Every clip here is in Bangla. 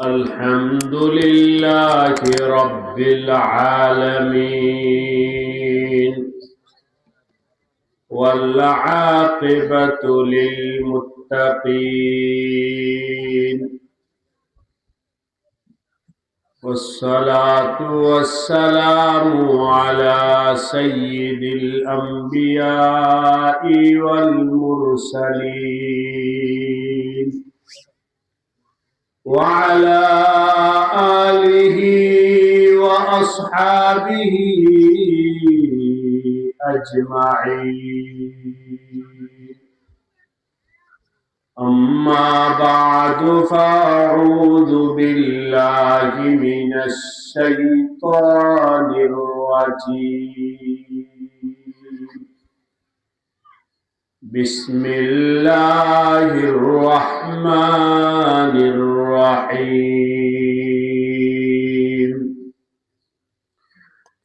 الحمد لله رب العالمين والعاقبة للمتقين والصلاة والسلام على سيد الأنبياء والمرسلين وعلى آله وأصحابه أجمعين أما بعد فأعوذ بالله من الشيطان الرجيم بسم الله الرحمن الرحيم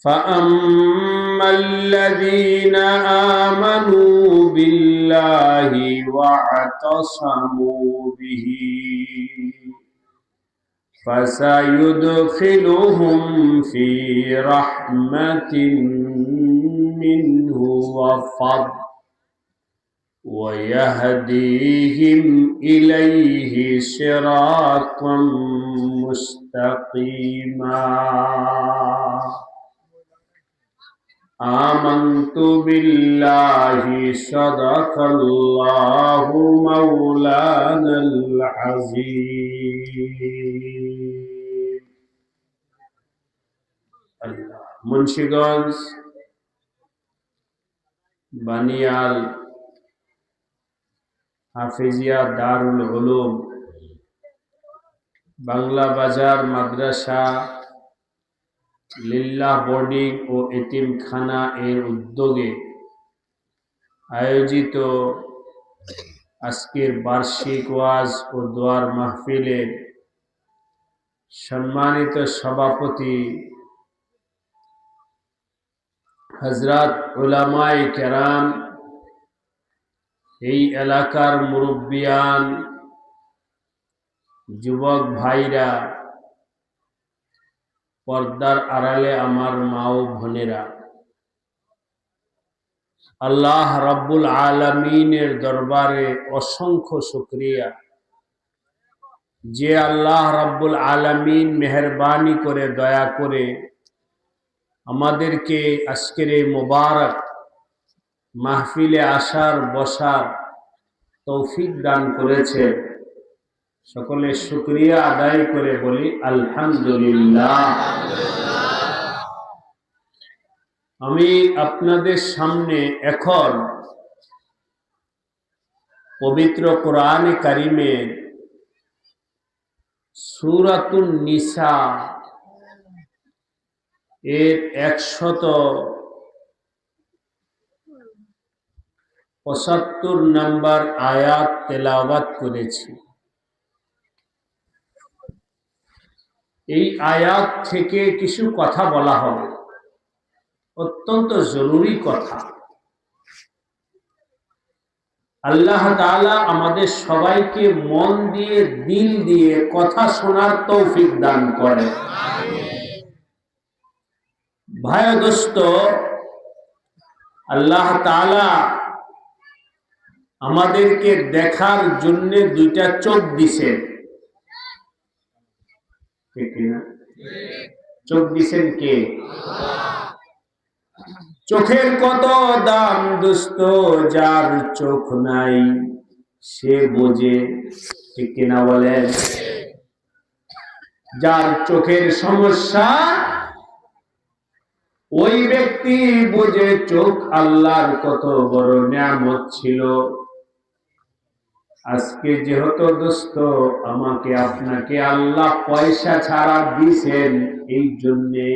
فأما الذين آمنوا بالله واعتصموا به فسيدخلهم في رحمة منه وفضل ويهديهم إليه صراطا مستقيما آمنت بالله صدق الله مولانا العظيم মুন্সিগঞ্জ বানিয়াল হাফিজিয়া দারুল উলুম বাংলা বাজার মাদ্রাসা লিল্লাহ বোর্ডিং ও এতিমখানা এর উদ্যোগে আয়োজিত আজকের বার্ষিক ওয়াজ ও দোয়ার মাহফিলের সম্মানিত সভাপতি হযরত উলামায়ে কেরাম, এই এলাকার মুরব্বিয়ান, যুবক ভাইরা, পর্দার আড়ালে আমার মা ও বোনেরা, আল্লাহ রাব্বুল আলামিনের দরবারে অসংখ্য শুকরিয়া যে আল্লাহ রাব্বুল আলামিন মেহেরবানি করে দয়া করে আমাদেরকে আজকের এই মোবারক মাহফিলে আসার বসার তৌফিক দান করেছে। সকলে শুকরিয়া আদায় করে বলি আলহামদুলিল্লাহ। আমি আপনাদের সামনে এখন পবিত্র কোরআনে কারিমের সূরাতুন নিসা এর 175 নম্বর আয়াত তেলাওয়াত করেছি। এই আয়াত থেকে কিছু কথা বলা হবে, অত্যন্ত জরুরি কথা। আল্লাহ তাআলা আমাদের সবাইকে মন দিয়ে, দিল দিয়ে কথা শোনার তৌফিক দান করে। ভাই দোস্ত, আল্লাহ তাআলা আমাদেরকে দেখার জন্য দুইটা চোখ দিছেন, ঠিক না? চোখ দিছেন কে? চোখের কত দাম দোস্ত, যার চোখ নাই সে বোঝে, ঠিক কিনা বলেন? যার চোখের সমস্যা ওই ব্যক্তি বোঝে চোখ আল্লাহর কত বড় নিয়ামত ছিল। আজকে যেহেতু দোস্ত আমাকে আপনাকে আল্লাহ পয়সা ছাড়া দিয়েছেন, এই জন্যে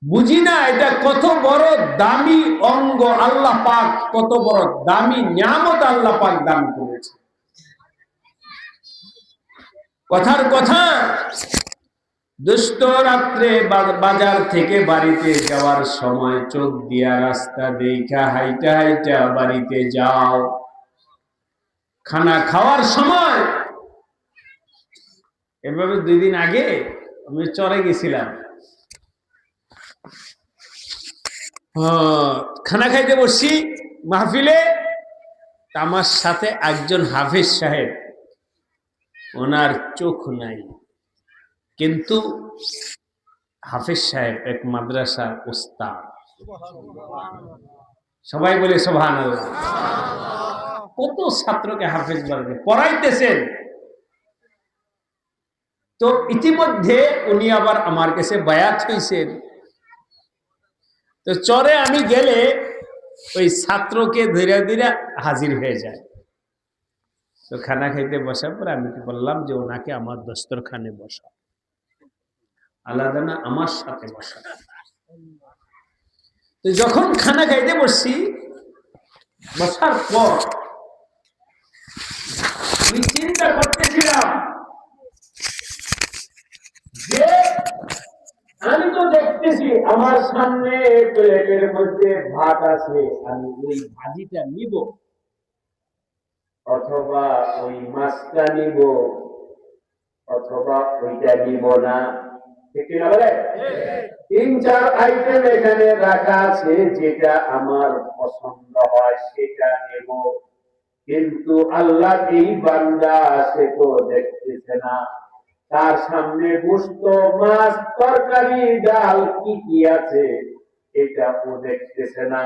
বুঝি না এটা কত বড় দামি অঙ্গ আল্লাহ পাক, কত বড় দামি নিয়ামত আল্লাহ পাক দান করেছে। কথার কথা, দুষ্ট রাত্রে বাজার থেকে বাড়িতে যাওয়ার সময় চোখ দিয়া রাস্তা দেখা হাইটা হাইটা বাড়িতে যাও, খানা খাওয়ার সময় এভাবে 2 দিন আগে আমি চরে গেছিলাম, খানা খাইতে বসছি মাহফিলে। আমার সাথে একজন হাফেজ সাহেব, ওনার চোখ নাই, কিন্তু হাফেজ সাহেব এক মাদ্রাসার উস্তাদ। সবাই বলে সুবহানাল্লাহ। কত ছাত্রকে হাফেজ বানাবে, পড়াইতেছেন। তো ইতিমধ্যে উনি আবার আমার কাছে বায়াত হইছেন। তো চরে আমি গেলে ওই ছাত্রকে ধীরে ধীরে হাজির হয়ে যায়। তো খানা খাইতে বসার পর আমি বললাম যে ওনাকে আমার দস্তরখানে বসা, আলাদা না, আমার সাথে বসা। তো যখন খানা খাইতে বসছি, বসার পর আমি চিন্তা করতেছিলাম যে আমি তো দেখতেছি আমার সামনে প্লেটের মধ্যে ভাত আছে, আমি ওই ভাজিটা নিব অথবা ওই মাছটা নিব অথবা ওইটা নিব না, ঠিক না বলে? 3-4 আইটেম এখানে রাখা আছে, যেটা আমার পছন্দ হয় সেটা নেব। কিন্তু আল্লাহ এই বান্দা সে তো দেখতেছে না, তার সামনে গোশত, মাছ, তরকারি, ডাল কি কি আছে এটা ও দেখতেছে না।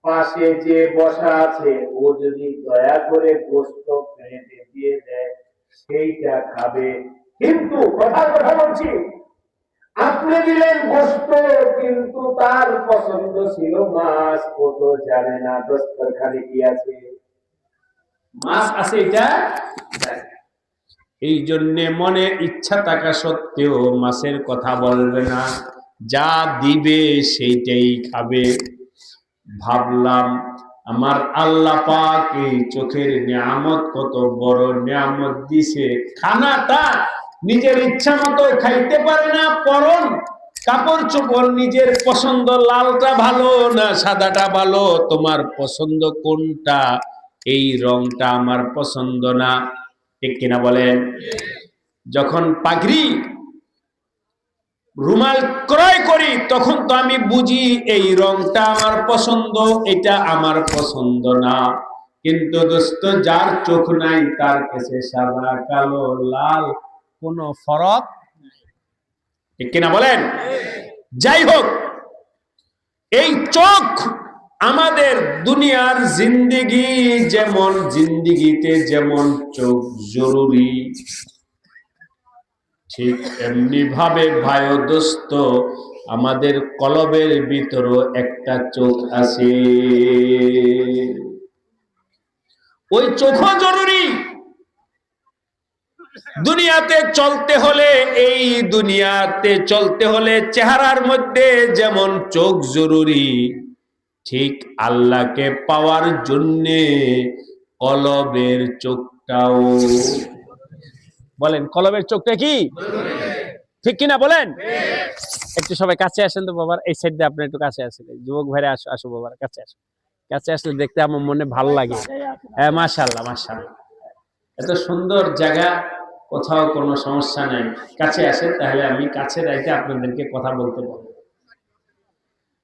পাশে যে বসা আছে ও যদি দয়া করে গোশত প্লেটে দিয়ে দেয় সেইটা খাবে। কিন্তু কথা বলছি, আপনি দিলেন গোশত, কিন্তু তার পছন্দ ছিল মাছ, ও তো জানে না দস্তরখানে কি আছে, মাছ আছে এটা। এই জন্যে মনে ইচ্ছা থাকা সত্ত্বেও মাছের কথা বলবে না, যা দিবে সেইটাই খাবে। ভাবলাম আমার আল্লাহ পাক এই চোখের নিয়ামত কত বড় নিয়ামত দিছে। খানাটা নিজের ইচ্ছা মতো খাইতে পারে না, পরন কাপড় চোপড় নিজের পছন্দ, লালটা ভালো না সাদাটা ভালো, তোমার পছন্দ কোনটা, এই রংটা আমার পছন্দ না, ঠিক কিনা বলেন? যখন পাগড়ি রুমাল ক্রয় করি তখন তো আমি বুঝি এই রংটা আমার পছন্দ, এটা আমার পছন্দ না। কিন্তু দোস্ত, যার চোখ নাই তার কাছে সাদা কালো লাল কোনো ফরক, ঠিক কিনা বলেন? যাই হোক, এই চোখ আমাদের দুনিয়ার জিন্দেগি যেমন, জিন্দেগিতে যেমন চোখ জরুরি, ঠিক এমনি ভাবে ভাই ও দোস্ত আমাদের কলবের ভিতরও একটা চোখ আছে, ওই চোখও জরুরি। দুনিয়াতে চলতে হলে, এই দুনিয়াতে চলতে হলে চেহারার মধ্যে যেমন চোখ জরুরি, ঠিক আল্লাহকে পাওয়ার জন্যে কলবের চোখটাও। বলেন, কলবের চোখটা কি, ঠিক কিনা বলেন? একটু সবাই কাছে আসেন তো বাবার, এই সাইড দিয়ে আপনার একটু কাছে আসেন, যুবক ভাইরা আসো, আসো বাবার কাছে আসো। কাছে আসলে দেখতে আমার মনে ভালো লাগে। হ্যাঁ, মাশাআল্লাহ মাশাআল্লাহ, এত সুন্দর জায়গা, কোথাও কোনো সমস্যা নাই। কাছে আসেন, তাহলে আমি কাছে রেখে আপনাদেরকে কথা বলতে পারবো।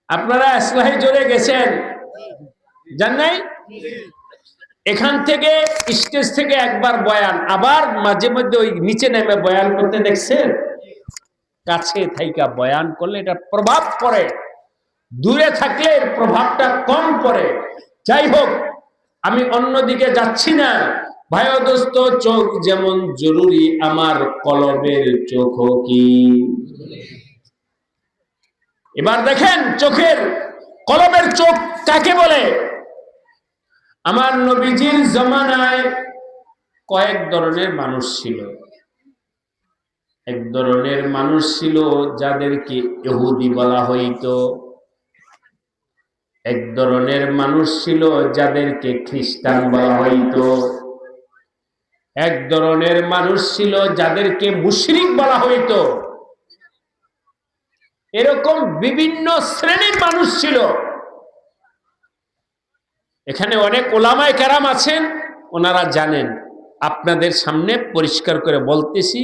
আপনারা ইসলাহি জোরে গেছেন, জান নাই? এখান থেকে স্টেজ থেকে একবার বয়ান, আবার মাঝে মধ্যে ওই নিচে নেমে বয়ান করতে দেখছেন? কাছে থাইকা বয়ান করলে এটা প্রভাব পড়ে, দূরে থাকলে এর প্রভাবটা কম পড়ে। যাই হোক, আমি অন্যদিকে যাচ্ছি না। ভাই ও দোস্ত, চোখ যেমন জরুরি, আমার কলবের চোখও কি। এবার দেখেন চোখের, কলবের চোখ কাকে বলে? আমার নবীজির জমানায় কয়েক ধরনের মানুষ ছিল। এক ধরনের মানুষ ছিল যাদেরকে ইহুদি বলা হইতো, এক ধরনের মানুষ ছিল যাদেরকে খ্রিস্টান বলা হইতো, এক ধরনের মানুষ ছিল যাদেরকে মুশরিক বলা হইতো। এরকম বিভিন্ন শ্রেণীর মানুষ ছিল। এখানে অনেক ওলামায়ে কেরাম আছেন, ওনারা জানেন, আপনাদের সামনে পরিষ্কার করে বলতেছি,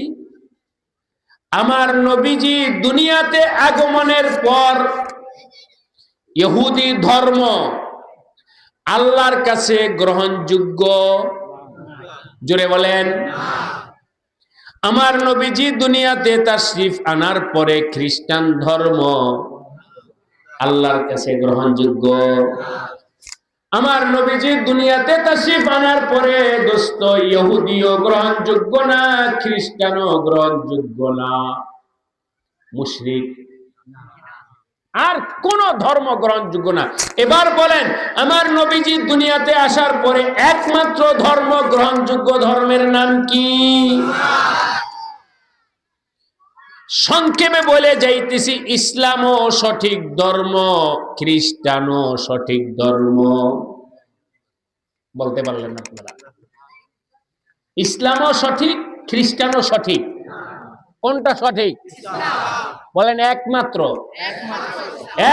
আমার নবীজি দুনিয়াতে আগমনের পর ইহুদি ধর্ম আল্লাহর কাছে গ্রহণযোগ্য, জোরে বলেন। আমার নবীজি দুনিয়াতে তাশরিফ আনার পরে খ্রিস্টান ধর্ম আল্লাহর কাছে গ্রহণযোগ্য। আমার নবীজি দুনিয়াতে তাশরিফ আনার পরে দোস্ত ইহুদিও গ্রহণযোগ্য না, খ্রিস্টানও গ্রহণযোগ্য না, মুশরিক আর কোন ধর্ম গ্রহণযোগ্য না। এবার বলেন, আমার নবীজি দুনিয়াতে আসার পরে একমাত্র ধর্ম গ্রহণযোগ্য ধর্মের নাম কি? সংক্ষেপে বলে যাইতেছি, ইসলামও সঠিক ধর্ম, খ্রিস্টানও সঠিক ধর্ম। বলতে পারলেন আপনারা? ইসলামও সঠিক, খ্রিস্টানও সঠিক। কোনটা সঠিক বলেন? একমাত্র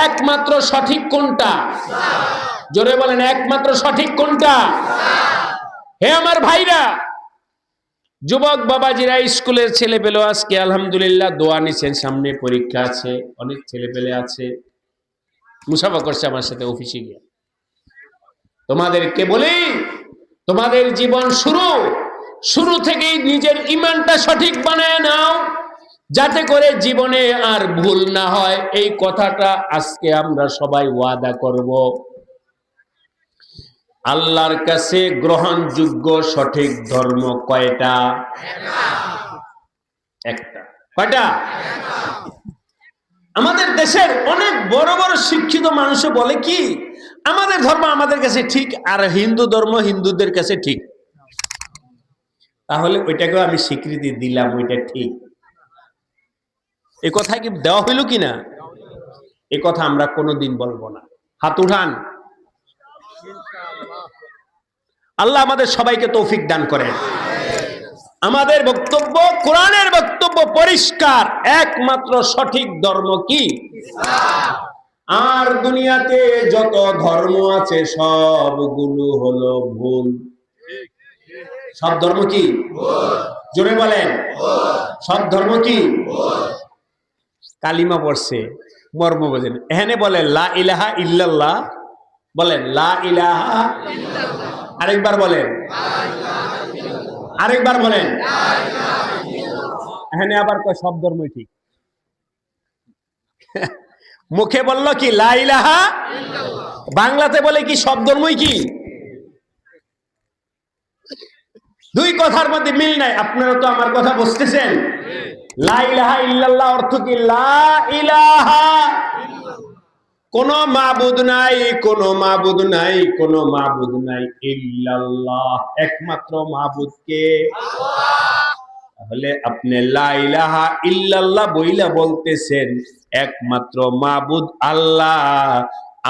একমাত্র সঠিক কোনটা? জোরে বলেন, একমাত্র সঠিক কোনটা? হে আমার ভাইরা, যুবক বাবাজিরা, স্কুলের ছেলে পেলে আজকে আলহামদুলিল্লাহ দোয়া নিছেন, সামনে পরীক্ষা আছে, অনেক ছেলে পেলে আছে, মুসাফা করছে আমার সাথে অফিসে গিয়ে। তোমাদেরকে বলি, তোমাদের জীবন শুরু থেকেই নিজের ঈমানটা সঠিক বানায় নাও, যাতে করে জীবনে আর ভুল না হয়। এই কথাটা আজকে আমরা সবাই ওয়াদা করব। আল্লাহর কাছে গ্রহণযোগ্য সঠিক ধর্ম কয়টা? একটা। কয়টা? আমাদের দেশের অনেক বড় বড় শিক্ষিত মানুষও বলে কি, আমাদের ধর্ম আমাদের কাছে ঠিক, আর হিন্দু ধর্ম হিন্দুদের কাছে ঠিক। তাহলে ওইটাকেও আমি স্বীকৃতি দিলাম, ওইটা ঠিক। এ কথা কি দেওয়া হইল কিনা? এ কথা আমরা কোনোদিন বলবো না। হাত উঠান। আল্লাহ আমাদের সবাইকে তৌফিক দান করেন। আমাদের বক্তব্য, কোরআনের বক্তব্য পরিষ্কার, একমাত্র সঠিক ধর্ম কি? আর দুনিয়াতে যত ধর্ম আছে সবগুলো হলো ভুল। সব ধর্ম কি? জোরে বলেন, সব ধর্ম কি? কালিমা পড়ছে, মর্ম বোঝেন। এখানে বলে লা ইলাহা ইল্লাল্লাহ, বলেন লা ইলাহা ইল্লাল্লাহ। আরেকবার বলেন, আরেকবার বলেন। এখানে আবার কয় সব ধর্মই ঠিক। মুখে বললো কি লা ইলাহা ইল্লাল্লাহ, বাংলাতে বলে কি সব ধর্মই কি? দুই কথার মধ্যে মিল নাই। আপনারা তো আমার কথা বুঝতেছেন? লা ইলাহা ইল্লাল্লাহ অর্থ কি? লা ইলাহা, কোন মাবুদ নাই, কোন মাবুদ নাই, কোন মাবুদ নাই ইল্লাল্লাহ, একমাত্র মাবুদ কে? আল্লাহ। তাহলে আপনি লা ইলাহা ইল্লাল্লাহ বইলা বলতেছেন একমাত্র মাবুদ আল্লাহ,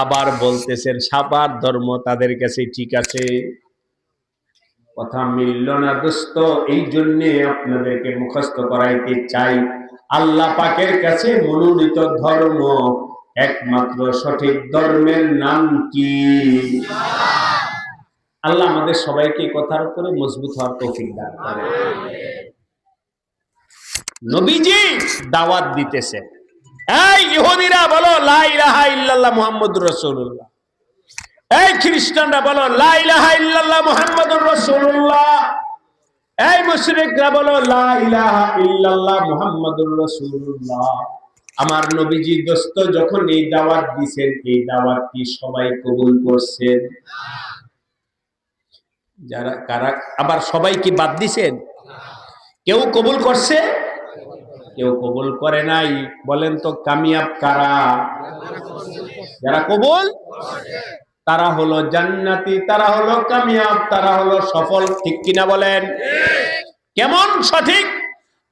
আবার বলতেছেন সাবার ধর্ম তাদের কাছে ঠিক আছে। কথা মিলল না দোস্ত। এই জন্য আপনাদেরকে মুখস্থ করাইতে চাই, আল্লাহ পাকের কাছে মনোনীত ধর্ম, একমাত্র সঠিক ধর্মের নাম কি? আল্লাহ আমাদের সবাইকে কথার উপরে মজবুত হওয়ার তৌফিক দান করেন। নবীজি দাওয়াত দিতেছে, এই ইহুদিরা বলো লা ইলাহা ইল্লাল্লাহ মুহাম্মাদুর রাসূলুল্লাহ, এই খ্রিস্টানরা বলো লা ইলাহা ইল্লাল্লাহ মুহাম্মাদুর রাসূলুল্লাহ, এই মুশরিকরা বলো লা ইলাহা ইল্লাল্লাহ মুহাম্মাদুর রাসূলুল্লাহ। আমার নবীজি দোস্ত যখন এই দাওয়াত দিবেন, এই দাওয়াত কি সবাই কবুল করছেন? যারা কারা আবার সবাই কি বাদ দিবেন? কেউ কবুল করছে, কেউ কবুল করে নাই। বলেন তো কামিয়াব কারা? যারা কবুল, তারা হলো জান্নাতি, তারা হলো কামিয়াব, তারা হলো সফল। ঠিক কিনা বলেন? কেমন সঠিক?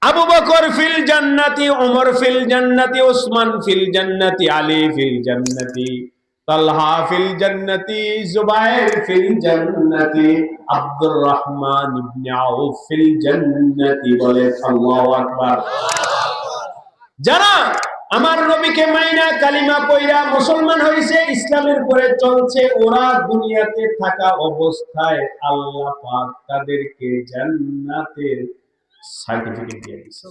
আবু বকর ফিল জান্নাতি, ওমর ফিল জান্নাতি, ওসমান ফিল জান্নাতি, আলী ফিল জান্নাতি, তালহা ফিল জান্নাতি, জুবাইর ফিল জান্নাতি, আব্দুর রহমান ইবনে আউফ ফিল জান্নাতি। বলে আল্লাহু আকবার। যারা আমার নবীকে মাইনা কালিমা পয়রা মুসলমান হয়েছে, ইসলামের পরে চলছে, ওরা দুনিয়াতে থাকা অবস্থায় আল্লাহ পাক তাদেরকে জান্নাতের সার্টিফিকেট দিয়ে দিয়েছে।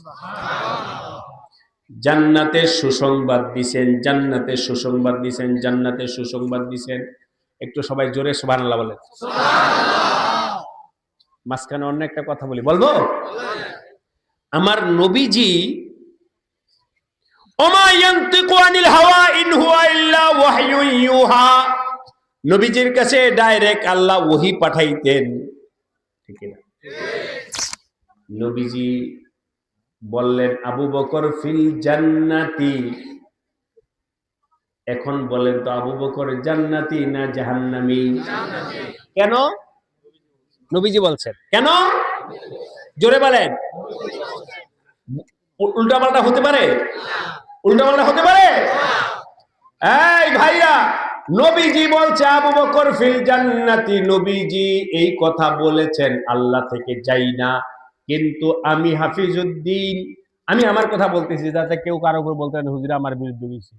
জান্নাতের সুসংবাদ দিবেন, জান্নাতের সুসংবাদ দিবেন, জান্নাতের সুসংবাদ দিবেন। একটু সবাই জোরে সুবহানাল্লাহ বলেন। সুবহানাল্লাহ। মাঝখানে অন্য একটা কথা বলি, বলবো? আমার নবীজি ওমা ইয়ানতিকু আনিল হাওয়া ইন হুয়া ইল্লা ওয়াহয়ুন ইউহা, নবীজির কাছে ডাইরেক্ট আল্লাহ ওহী পাঠাইতেন, ঠিক না? নবীজি বললেন আবু বকর ফিল জান্নাতি, এখন বলেন তো আবু বকর জান্নাতি না জাহান্নামী? জান্নাতি। কেন? নবীজি বলছেন। কেন? জোরে বলেন। উল্টাপাল্টা হতে পারে? উল্টাপাল্টা হতে পারে? এই ভাইয়া, নবীজি বলছে আবু বকর ফিল জান্নাতি, নবীজি এই কথা বলেছেন আল্লাহ থেকে যাই না, কিন্তু আমি হাফিজউদ্দিন, আমি আমার কথা বলতেছি, যাতে কেউ কারো উপর বলতে না হুজুর আমার বিরুদ্ধে গেছে,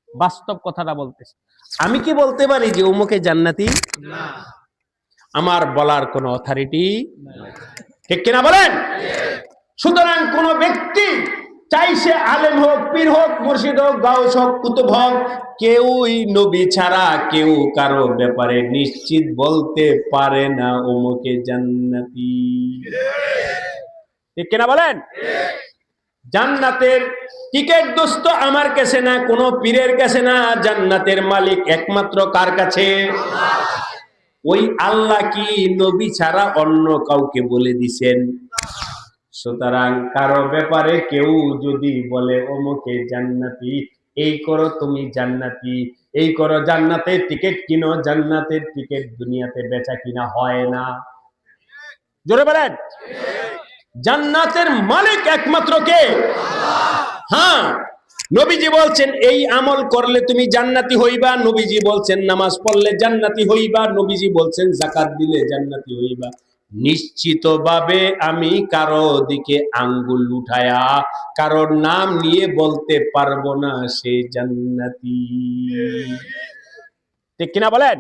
বাস্তব কথাটা বলতেছি। আমি কি বলতে পারি যে অমুকে জান্নাতি? না, আমার বলার কোনো অথরিটি নাই, ঠিক কিনা বলেন? সুতরাং কোন ব্যক্তি চাই সে আলেম হোক, পীর হোক, মুর্শিদ হোক, গাউস হোক, কুতুব হোক, কেউই নবী ছাড়া কেউ কারো ব্যাপারে নিশ্চিত বলতে পারে না অমুকে জান্নাতি, ঠিক কিনা বলেন? জান্নাতের টিকিট দোস্ত আমার কাছে না, কোন পীরের কাছে না, জান্নাতের মালিক একমাত্র কার কাছে? আল্লাহ। ওই আল্লাহ কি নবী ছাড়া অন্য কাউকে বলে দিছেন? সুতরাং কারো ব্যাপারে কেউ যদি বলে অমুকে জান্নাতি, এই করো তুমি জান্নাতি, এই করো, জান্নাতের টিকিট কিনো, জান্নাতের টিকিট দুনিয়াতে বেচা কিনা হয় না। জোরে বলেন। জান্নাতের মালিক একমাত্র কে? আল্লাহ। হ্যাঁ, নবীজি বলছেন এই আমল করলে তুমি জান্নাতি হইবা, নবীজি বলছেন নামাজ পড়লে জান্নাতি হইবা, নবীজি বলছেন যাকাত দিলে জান্নাতি হইবা। নিশ্চিতভাবে আমি কারো দিকে আঙ্গুল উঠায়া কারোর নাম নিয়ে বলতে পারবো না সে জান্নাতি, ঠিক কিনা বলেন?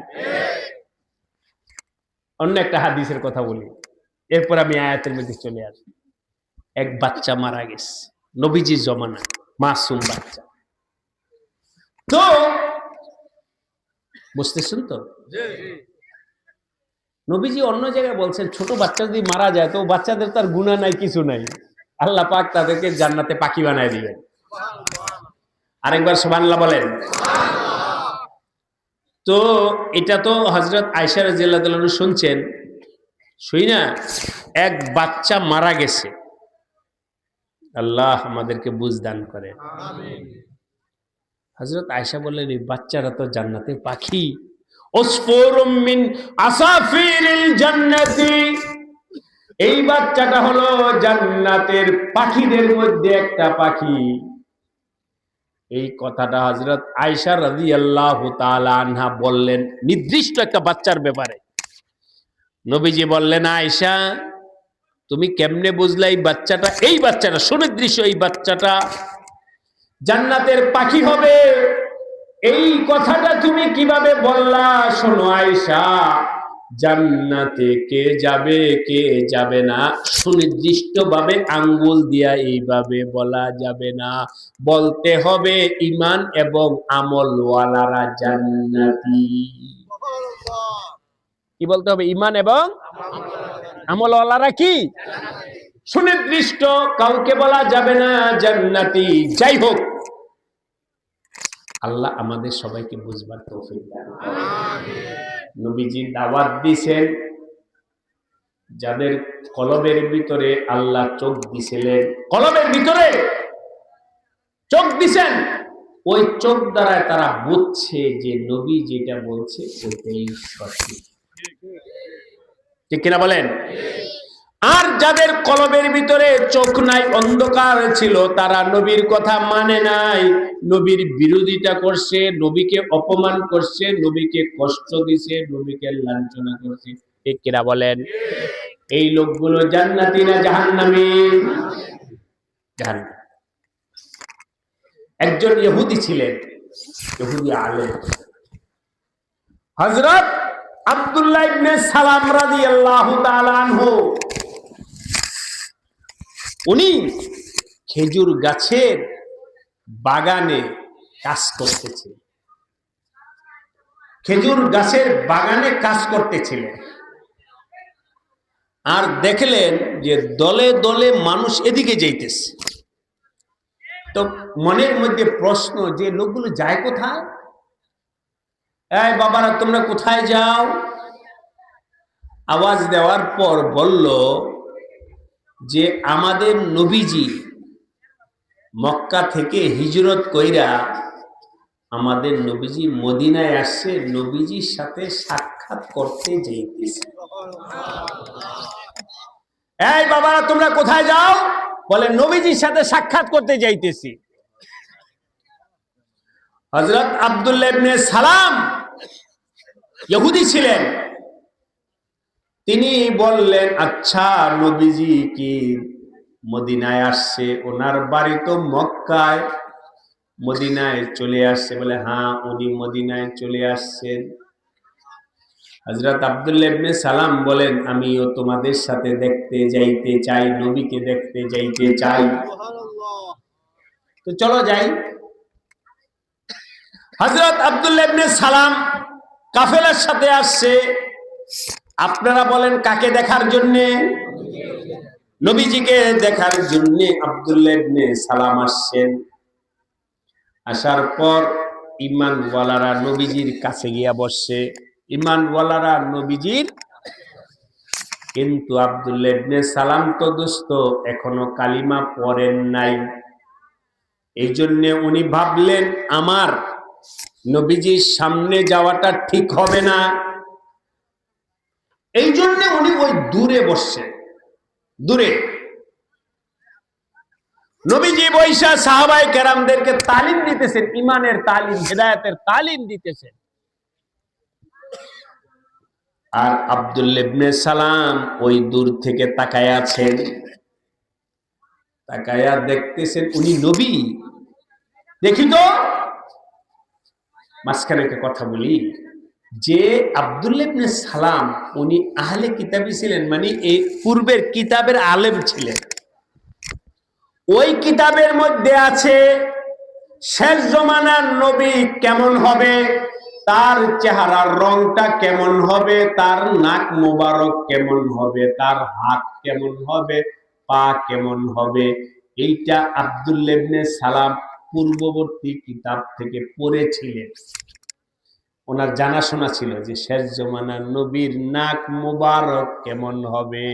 অন্য একটা হাদিসের কথা বলি, এরপর আমি আয়াতের মধ্যে চলে আসি। এক বাচ্চা মারা গেছে নবীজির জমানা, মাসুম বাচ্চা। তো বুঝতেছেন তো, নবীজি অন্য জায়গায় বলছেন ছোট বাচ্চা যদি মারা যায় তো বাচ্চাদের তার গুনাহ নাই, কিছু নাই, আল্লাহ পাক তাদেরকে জান্নাতে পাখি বানায় দিবেন। আরেকবার সুবহানাল্লাহ বলেন। তো এটা তো হযরত আয়েশা রাদিয়াল্লাহু তাআলা শুনছেন, শুই না এক বাচ্চা মারা গেছে, আল্লাহ আমাদেরকে বুঝ দান করেন, আমিন। হযরত আয়েশা বললেন এই বাচ্চারা তো জান্নাতের পাখি, উসফুরুম মিন আসাফিরিল জান্নাতি, এই বাচ্চাটা হলো জান্নাতের পাখিদের মধ্যে একটা পাখি। এই কথাটা হযরত আয়েশা রাদিয়াল্লাহু তাআলা আনহা বললেন নির্দিষ্ট একটা বাচ্চার ব্যাপারে। নবীজি বললেন আয়েশা তুমি কেমনে বুঝলা এই বাচ্চাটা সুনির্দিষ্ট এই বাচ্চাটা জান্নাতের পাখি হবে, এই কথাটা তুমি কিভাবে বললা? শোনো আয়েশা, জান্নাতে কে যাবে কে যাবে না সুনির্দিষ্ট ভাবে আঙ্গুল দিয়া এইভাবে বলা যাবে না, বলতে হবে ঈমান এবং আমলওয়ালারা জান্নাতি। কি বলতে হবে? ঈমান এবং আমলওয়ালারা কি সুনির্দিষ্ট, কাউকে বলা যাবে না জান্নাতি। যাই হোক, আল্লাহ আমাদের সবাইকে বুঝবার তৌফিক দান করুন, আমিন। নবীজি দাওয়াত দিয়েছেন যাদের কলবের ভিতরে আল্লাহ চোখ দিয়েছিলেন, কলবের ভিতরে চোখ দিয়েছেন, ওই চোখ দ্বারা তারা বুঝছে যে নবী যেটা বলছে ওইটাই সঠিক, ঠিক কিনা বলেন? আর যাদের কলবের ভিতরে চোখ নাই, অন্ধকার ছিল, তারা নবীর কথা মানে নাই, নবীর বিরোধিতা করছে, নবীকে অপমান করছে, নবীকে কষ্ট দিছে, নবীকে লাঞ্ছনা করছে, ঠিক কিনা বলেন? এই লোকগুলো জান্নাতি না জাহান্নামী? জাহান্নামী। একজন ইহুদি ছিলেন, ইহুদি আলেম, হযরত আব্দুল্লাহ ইবনে সালাম রাদিয়াল্লাহু তাআলা আনহু। উনি খেজুর গাছের বাগানে কাজ করতেছিলেন, খেজুর গাছের বাগানে কাজ করতেছিলেন। আর দেখলেন যে দলে দলে মানুষ এদিকে যাইতেছে। তো মনের মধ্যে প্রশ্ন যে লোকগুলো যায় কোথায়? এই বাবারা তোমরা কোথায় যাও? আওয়াজ দেওয়ার পর বলল যে আমাদের নবীজি মক্কা থেকে হিজরত কইরা আমাদের নবীজি মদিনায় আসছে, নবীজির সাথে সাক্ষাৎ করতে যাইতেছে। এই বাবারা তোমরা কোথায় যাও? বলে নবীজির সাথে সাক্ষাৎ করতে যাইতেছি। হযরত আব্দুল্লাহ ইবনে সালাম ইহুদি ছিলেন, তিনি বললেন আচ্ছা নবীজি কি মদিনায় আসছে? ওনার বাড়ি তো মক্কায়, মদিনায় চলে আসছে? বলে হ্যাঁ উনি মদিনায় চলে আসছেন। হযরত আব্দুল্লাহ ইবনে সালাম বলেন আমিও তোমাদের সাথে দেখতে যাইতে চাই, নবীকে দেখতে যাইতে চাই। তো চলো যাই। হযরত আব্দুল্লাহ ইবনে সালাম কাফেলার সাথে আসছে। আপনারা বলেন কাকে দেখার জন্য? নবীজিকে দেখার জন্য আব্দুল্লাহ ইবনে সালাম আসছেন। আসার পর ঈমানওয়ালারা নবীজির কাছে গিয়া বসছে, ঈমানওয়ালারা নবীজির। কিন্তু আব্দুল্লাহ ইবনে সালাম তো দোস্ত এখনো কালিমা পড়েন নাই। এই জন্য উনি ভাবলেন আমার নবীজির সামনে যাওয়াটা ঠিক হবে না। এই জন্য উনি ওই দূরে বসছে, দূরে। নবীজি বৈশা সাহাবায়ে কেরামদেরকে তালিম দিতেছেন, ইমানের তালিম, হিদায়াতের তালিম দিতেছেন। আর আব্দুল্লাহ ইবনে সালাম ওই দূর থেকে তাকায়া আছেন, তাকায়া দেখতেছেন উনি নবী। দেখি তো মাঝখানে একটা কথা বলি যে আব্দুল্লাহ ইবনে সালাম উনি আহলে কিতাবী ছিলেন, মানে এই পূর্বের কিতাবের আলেম ছিলেন। ওই কিতাবের মধ্যে আছে শেষ জমানার নবী কেমন হবে, তার চেহারার রংটা কেমন হবে, তার নাক মোবারক কেমন হবে, তার হাত কেমন হবে, পা কেমন হবে। এইটা আব্দুল্লাহ ইবনে সালাম পূর্ববর্তী কিতাব থেকে পড়েছিলেন। ওনার জানাশোনা ছিল যে শেষ জমানার নবীর নাক মোবারক কেমন হবে।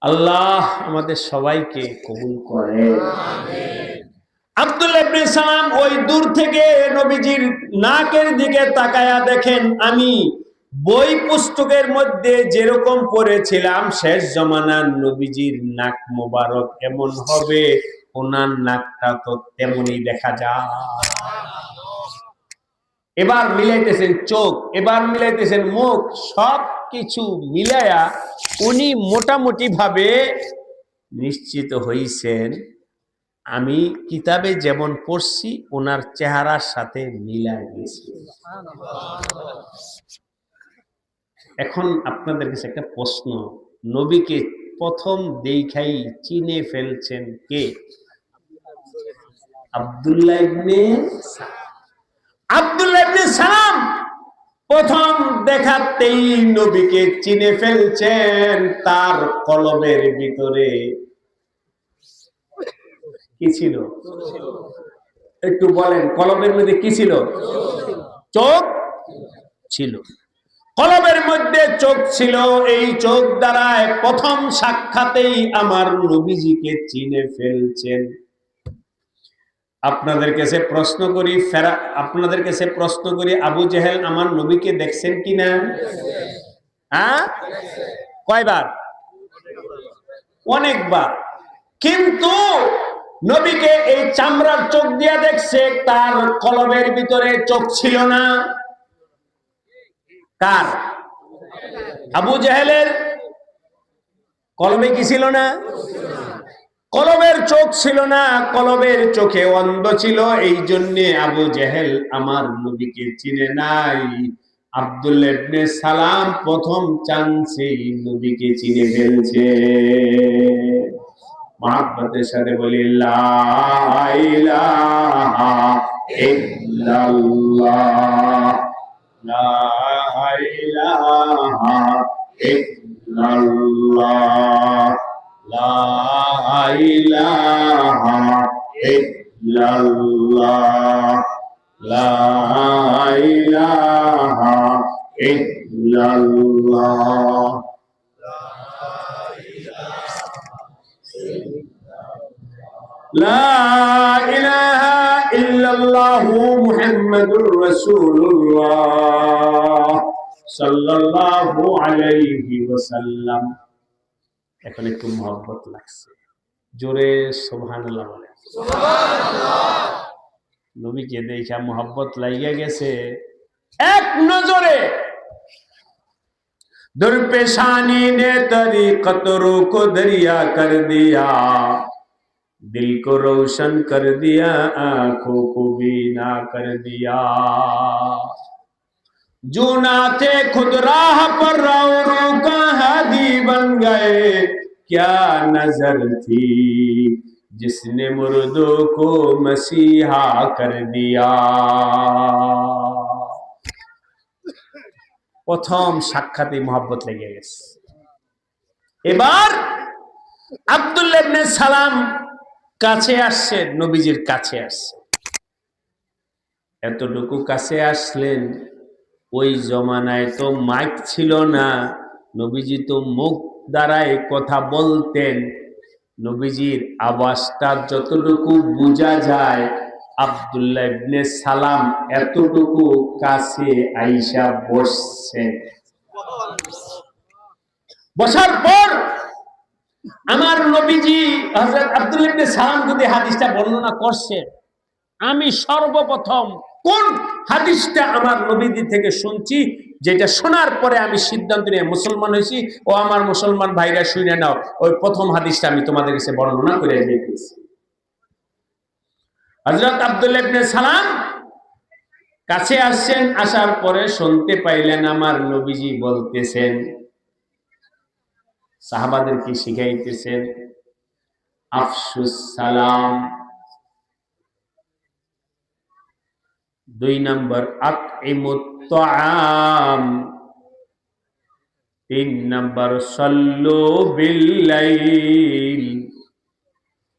আল্লাহ আমাদের সবাইকে কবুল করে। আব্দুল্লাহ ইবনে সালাম ওই দূর থেকে নবীজির নাকের দিকে তাকায়া দেখেন আমি বই পুস্তকের মধ্যে যেরকম পড়েছিলাম শেষ জমানার নবীজির নাক মোবারক এমন হবে, ওনার নাকটা তো তেমনই দেখা যায়। এবার মিলাইতেছেন চোখ, এবার মিলাইতেছেন মুখ, সব কিছু মিলায়া উনি মোটামুটি ভাবে নিশ্চিত হইছেন আমি কিতাবে যেমন পড়ছি ওনার চেহারার সাথে মিলাই গেছি। এখন আপনাদের কাছে একটা প্রশ্ন, নবীকে প্রথম দেখাই চিনে ফেলছেন কে? আব্দুল্লাহ ইবনে সালাম প্রথম দেখাতেই নবীকে চিনে ফেলছেন। তার কলবের ভিতরে কি ছিল? একটু বলেন, কলবের মধ্যে কি ছিল? চোখ ছিল। কলবের মধ্যে চোখ ছিল। এই চোখ দ্বারায় প্রথম সাক্ষাতেই আমার নবীজিকে চিনে ফেলছেন। আপনাদের কাছে প্রশ্ন করি, আপনাদের কাছে প্রশ্ন করি, আবু জেহেল আমার নবীকে দেখছেন কিনা? হ্যাঁ, কয়বার? অনেকবার। কিন্তু নবীকে এই চামড়ার চোখ দিয়া দেখছে, তার কলবের ভিতরে চোখ ছিল না। কার? আবু জেহেলের কলবে কি ছিল না? কলবের চোখ ছিল না, কলবের চোখে অন্ধ ছিল, এই জন্যে আবু জেহেল আমার নবীকে চিনে নাই। আব্দুল্লাহ ইবনে সালাম প্রথম চান্সেই নবীকে চিনে ফেলছে। মহব্বতের সাথে বলি লা ইলাহা ইল্লাল্লাহ, লা ইলাহা ইল্লাল্লাহ, লা ইলাহা ইল্লাল্লাহ, লা ইলাহা ইল্লাল্লাহ। লা ইলাহা ইল্লাল্লাহু মুহাম্মাদুর রাসূলুল্লাহ সাল্লাল্লাহু আলাইহি ওয়াসাল্লাম। এখন একটু মহব্বত লাগছে, জোরে সুবহানাল্লাহ বলেন। সুবহানাল্লাহ। নবীকে দেখা মহব্বত লাগিয়া গেছে এক নজরে। दुर्पेशानी ने तरीक़त को दरिया कर दिया, दिल को रोशन कर दिया, आंखों को बीना कर दिया। जो ना थे खुद राह पर राहों का हादी बन गए, क्या नजर थी जिसने मुर्दों को मसीहा कर दिया। প্রথম সাক্ষাতে মহব্বত লেগে গেছে। এবার আব্দুল্লাহ ইবনে সালাম কাছে আসছে, নবীজির কাছে আসছে। এতটুকু কাছে আসলেন, ওই জমানায় তো মাইক ছিল না, নবীজি তো মুখ দ্বারাই কথা বলতেন। নবীজির আওয়াজটা যতটুকু বোঝা যায়, আব্দুল্লাহ ইবনে সালাম এতটুকু কাছে আইসা বসছে। বসার পর আমার নবীজি হযরত আব্দুল্লাহ ইবনে সালাম যদি হাদিসটা বর্ণনা করছে, আমি সর্বপ্রথম কোন হাদিসটা আমার নবীজি থেকে শুনছি, যেটা শোনার পরে আমি সিদ্ধান্ত নিয়ে মুসলমান হয়েছি, ও আমার মুসলমান ভাইরা শুনে নাও, ওই প্রথম হাদিসটা আমি তোমাদের কাছে বর্ণনা করে দিয়েছি। হযরত আব্দুল্লাহ ইবনে সালাম কাছে আসছেন, আসার পরে শুনতে পাইলেন আমার নবীজি বলতেছেন, সাহাবাদেরকে শিখাইতেছেন, আফসুস সালাম। 2 নম্বর আতইমুত তাআম, 3 নম্বর সাল্লু বিল লাইল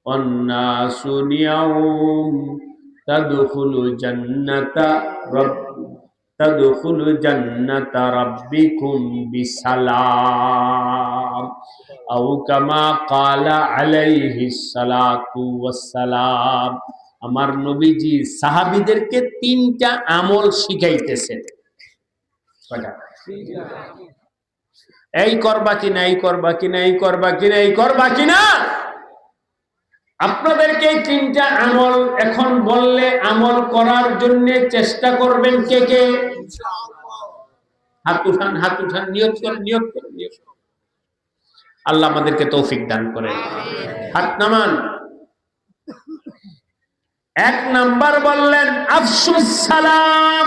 والناس اليوم تدخل جنة ربكم بسلام أو كما قال عليه الصلاة والسلام। আমার নবীজি সাহাবীদেরকে 3টা আমল শিখাইতেছেন। কয়টা? এই করবা কিনা, এই করবা কিনা, এই করবা কিনা, এই করবা কিনা। আপনাদেরকে 3টা আমল এখন বললে আমল করার জন্য চেষ্টা করবেন কে কে? হাত উঠান, হাত উঠান, নিয়ত করেন, নিয়ত করেন, নিয়ত করেন। আল্লাহ আমাদেরকে তৌফিক দান করেন। হাত নামান। 1 নাম্বার বললেন আফসুস সালাম,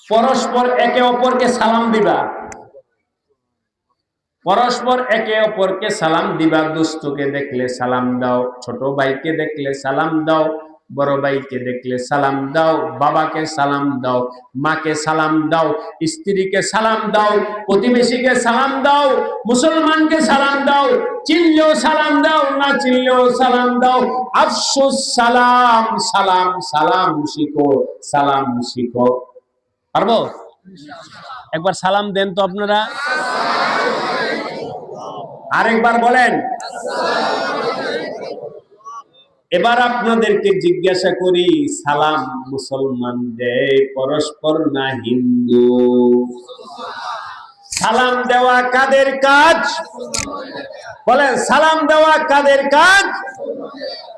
পরস্পর একে অপরকে সালাম দিবা, পরস্পর একে অপরকে সালাম দিবা। দোস্তকে দেখলে সালাম দাও, ছোট ভাইকে দেখলে সালাম দাও, বড় ভাইকে দেখলে সালাম দাও, বাবাকে সালাম দাও, মাকে সালাম দাও, স্ত্রীকে সালাম দাও, প্রতিবেশীকে সালাম দাও, মুসলমানকে সালাম দাও, চিনলেও সালাম দাও, না চিনলেও সালাম দাও। আফসুস সালাম, সালাম সালাম শিখো, সালাম শিখো। পারবো? একবার সালাম দেন তো আপনারা, আরেকবার বলেন। এবার আপনাদেরকে জিজ্ঞাসা করি, সালাম মুসলমান দেয় পরস্পর না হিন্দু? সালাম দেওয়া কাদের কাজ? বলেন, সালাম দেওয়া কাদের কাজ?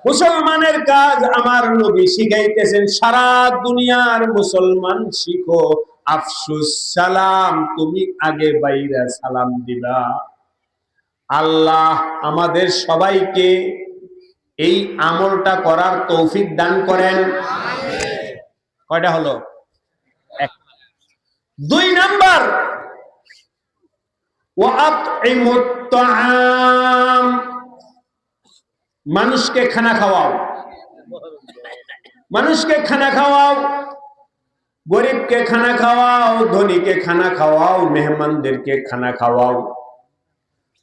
মুসলমানের কাজ। আমার নবী শিখাইতেছেন, সারা দুনিয়ার মুসলমান শিখো আফসুস সালাম, তুমি আগে বাইরে সালাম দিবা। আল্লাহ আমাদের সবাইকে এই আমলটা করার তৌফিক দান করেন। কয়টা হলো? এক। 2 নাম্বার, ওয়াতইমুত তাআম, মানুষকে খানা খাওয়াও। মানুষকে খানা খাওয়াও, গরিবকে খানা খাওয়াও, ধনীকে খানা খাওয়াও, মেহমানদেরকে খানা খাওয়াও,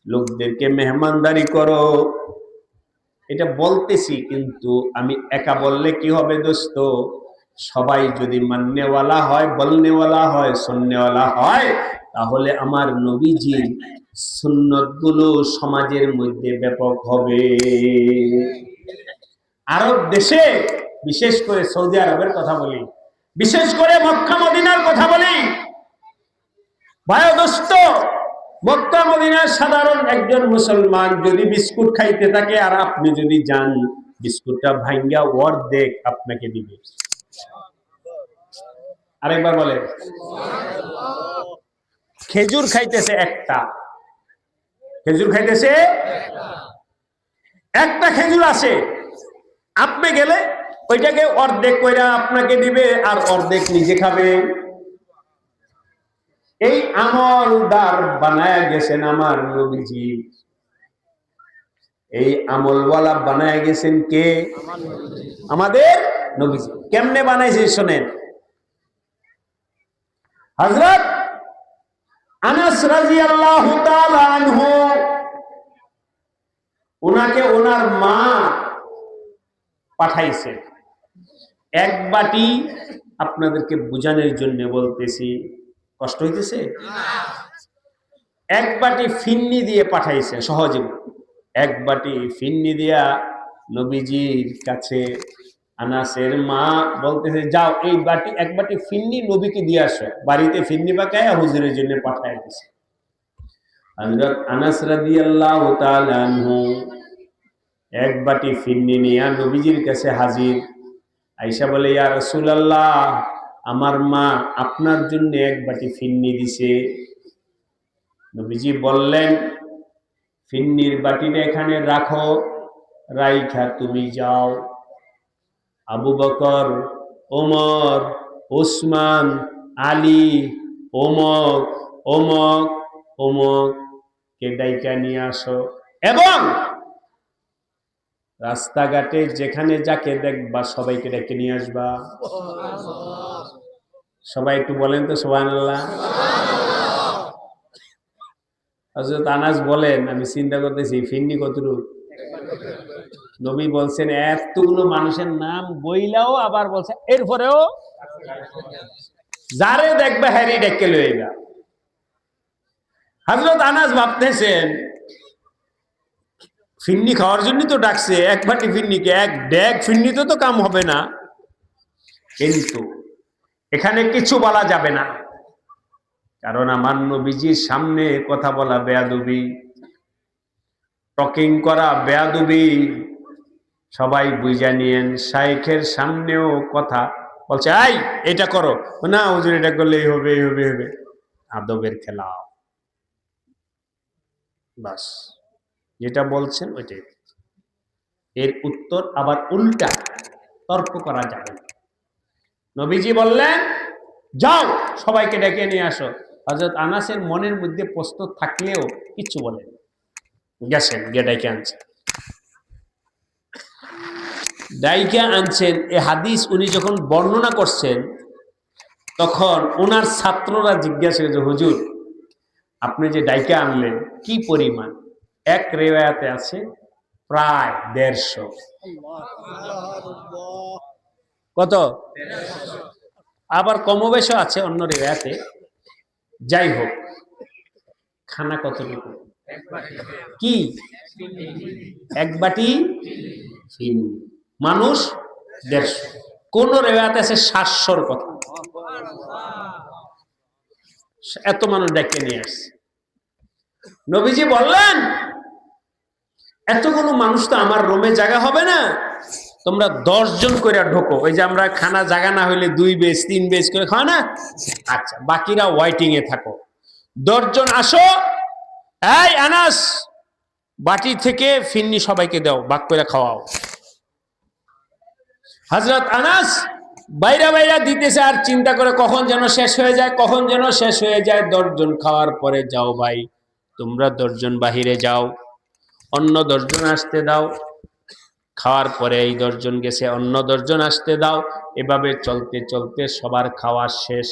লোকদেরকে মেহমানদারি করো। এটা বলতেছি, কিন্তু আমি একা বললে কি হবে দোস্ত? সবাই যদি মাননেওয়ালা হয়, বলনেওয়ালা হয়, শুননেওয়ালা হয়, তাহলে আমার নবীজির সুন্নতগুলো সমাজের মধ্যে ব্যাপক হবে। আরব দেশে, বিশেষ করে সৌদি আরবের কথা বলি, বিশেষ করে মক্কা মদিনার কথা বলি, ভাই দোস্ত, মক্কা মদিনার সাধারণ একজন মুসলমান যদি বিস্কুট খাইতে থাকে আর আপনি যদি যান, বিস্কুটটা ভাঙ্গা অর্ধেক আপনাকে দিবে। আরেকবার বলে, খেজুর খাইতেছে একটা, খেজুর খাইতেছে একটা খেজুর আছে, আপনি গেলে ওইটাকে অর্ধেক কইরা আপনাকে দিবে আর অর্ধেক নিজে খাবে। এই আমলদার বানায় গেছেন আমার নবীজি। এই আমলওয়ালা বানায় গেছেন কে? আমাদের নবীজি। কেমনে বানাইছে শোনেন। হযরত আনাস রাদিয়াল্লাহু তাআলা আনহু, ওনাকে ওনার মা পাঠাইছে এক বাটি, আপনাদেরকে বোঝানোর জন্য বলতেছি, কষ্ট হইতেছে? এক বাটি ফিন্নি দিয়ে পাঠাইছে, সহজে এক বাটি ফিন্নি দিয়া নবীজির কাছে। আনাসের মা বলতেছে, যাও এই বাটি, এক বাটি ফিন্নি নবীকে দিয়ে আসো। বাড়িতে ফিন্নি পাকায় হুজুরের জন্য পাঠায় দিছে। হযরত আনাস রাদিয়াল্লাহু তাআলা আনহু এক বাটি ফিন্নি নিয়ে নবীজির কাছে হাজির। আয়েশা বলে, ইয়া রাসূলুল্লাহ, আমার মা আপনার জন্য এক বাটি ফিন্নি দিছে। নবীজি বললেন, ফিন্নির বাটিটা এখানে রাখো, রাইখা তুমি যাও। আবু বকর, ওমর, ওসমান, আলী, অমক অমক অমক কে ডাইকা নিয়ে আসো, এবং রাস্তাঘাটে যেখানে যাকে দেখবা সবাইকে ডেকে নিয়ে আসবা। সবাই একটু বলেন তো সুবহানাল্লাহ। হযরত আনাস বলেন, আমি চিন্তা করতেছি ফিন্নি কতটুকু। নবী বলছেন এতগুলো মানুষের নাম বইলাও, আবার বলছে এরপরেও যারে দেখবে হ্যারি ডেকে লইবা। হযরত আনাস ভাবতেছেন ফিন্নি খাওয়ার জন্য তো ডাকছে, এক বাটি ফিন্নিকে এক ড্যাগ ফিন্নিতে তো কাম হবে না। কিন্তু এখানে কিছু বলা যাবে না, কারণ আমার নবীজির সামনে কথা বলা বেয়াদবি, টকিং করা বেয়াদবি। সবাই বুঝা নিয়েন, শাইখের সামনেও কথা বলছে, আই এটা করো না, হুজুর এটা করলে এই হবে, এই হবে, হবে। আদবের খেলা, বাস যেটা বলছেন ওইটাই। এর উত্তর আবার উল্টা, তর্ক করা যাবে না। নবীজি বললেন, যাও সবাইকে ডেকে নিয়ে আসো। হযরত আনাসের মনের মধ্যে প্রশ্ন থাকলেও কিছু বলেন, গেছেন গিয়ে ডাইকে আনছেন। ডাইকা আনছেন, এ হাদিস উনি যখন বর্ণনা করছেন, তখন ওনার ছাত্ররা জিজ্ঞাসা করছে, হুজুর আপনি যে ডাইকা আনলেন কি পরিমাণ? এক রিওয়ায়াতে আছে প্রায় 150। কত? আবার কমবেশও আছে অন্য রিওয়ায়াতে। যাই হোক, খানা কতটুকু? কি? এক বাটি ফিন্নি, মানুষ 150। কোন রিওয়ায়াতে আছে 700-র কথা। এত মানুষ ডেকে নিয়ে আসছে। নবীজি বললেন, এতগুলো মানুষ তো আমার রুমে জায়গা হবে না, তোমরা 10 জন করে ঢোকো। ওই যে আমরা খানা জায়গা না হইলে 2 বেজ 3 বেজ করে খাও না, আচ্ছা বাকিরা ওয়াইটিং এ থাকো। 10 জন আসো। এই আনাস, বাটি থেকে ফিন্নি সবাইকে দাও, ভাগ করে খাওয়াও। হযরত আনাস বাইরা বাইরা দিতেছে আর চিন্তা করে কখন যেন শেষ হয়ে যায়, কখন যেন শেষ হয়ে যায়। 10 জন খাওয়ার পরে, যাও ভাই তোমরা 10 জন বাহিরে যাও, অন্য 10 জন আসতে দাও। খাওয়ার পরে এই 10 জন গেছে, অন্য 10 জন আসতে দাও। এভাবে চলতে চলতে সবার খাওয়া শেষ।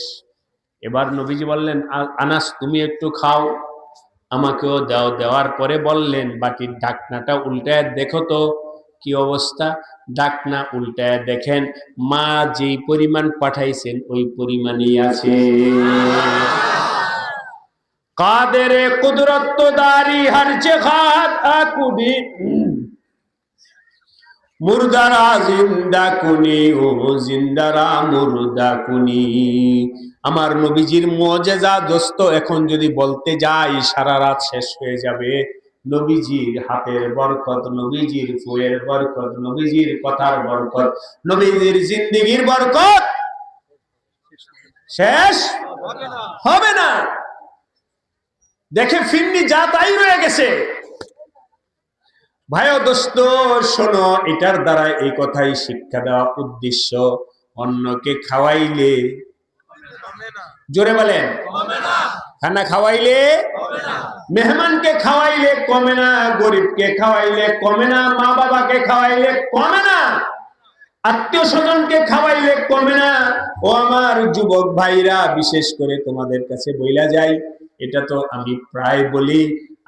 এবার নবীজি বললেন, আনাস তুমি একটু খাও, আমাকেও দাও। দেওয়ার পরে বললেন, বাটির ঢাকনাটা উল্টায় দেখো তো কি অবস্থা। ঢাকনা উল্টায় দেখেন মা যেই পরিমাণ পাঠাইছেন ওই পরিমাণই আছে। কাদেরে কুদরত তো দারি হর জখাত আকুবি মুর্দারা জিন্দা কুনি, ও জিন্দারা মুর্দা কুনি। আমার নবীজির মুআজিজা দোস্ত, এখন যদি বলতে যাই সারা রাত শেষ হয়ে যাবে। নবীজির হাতের বরকত, নবীজির ফুয়ের বরকত, নবীজির কথার বরকত, নবীজির জিন্দেগির বরকত শেষ হবে না। দেখে ফিন্নি যা তাই রয়ে গেছে। ভাই ও দোস্ত শোনো, এটার দ্বারা এই কথাই শিক্ষা দেওয়া উদ্দেশ্য, অন্যকে খাওয়াইলে, জোরে বলেন, খানা খাওয়াইলে, মেহমানকে খাওয়াইলে কমে না, গরিবকে খাওয়াইলে কমে না, মা বাবাকে খাওয়াইলে কমে না, আত্মীয় স্বজনকে খাওয়াইলে কমে না। ও আমার যুবক ভাইরা, বিশেষ করে তোমাদের কাছে বইলা যাই, এটা তো আমি প্রায় বলি,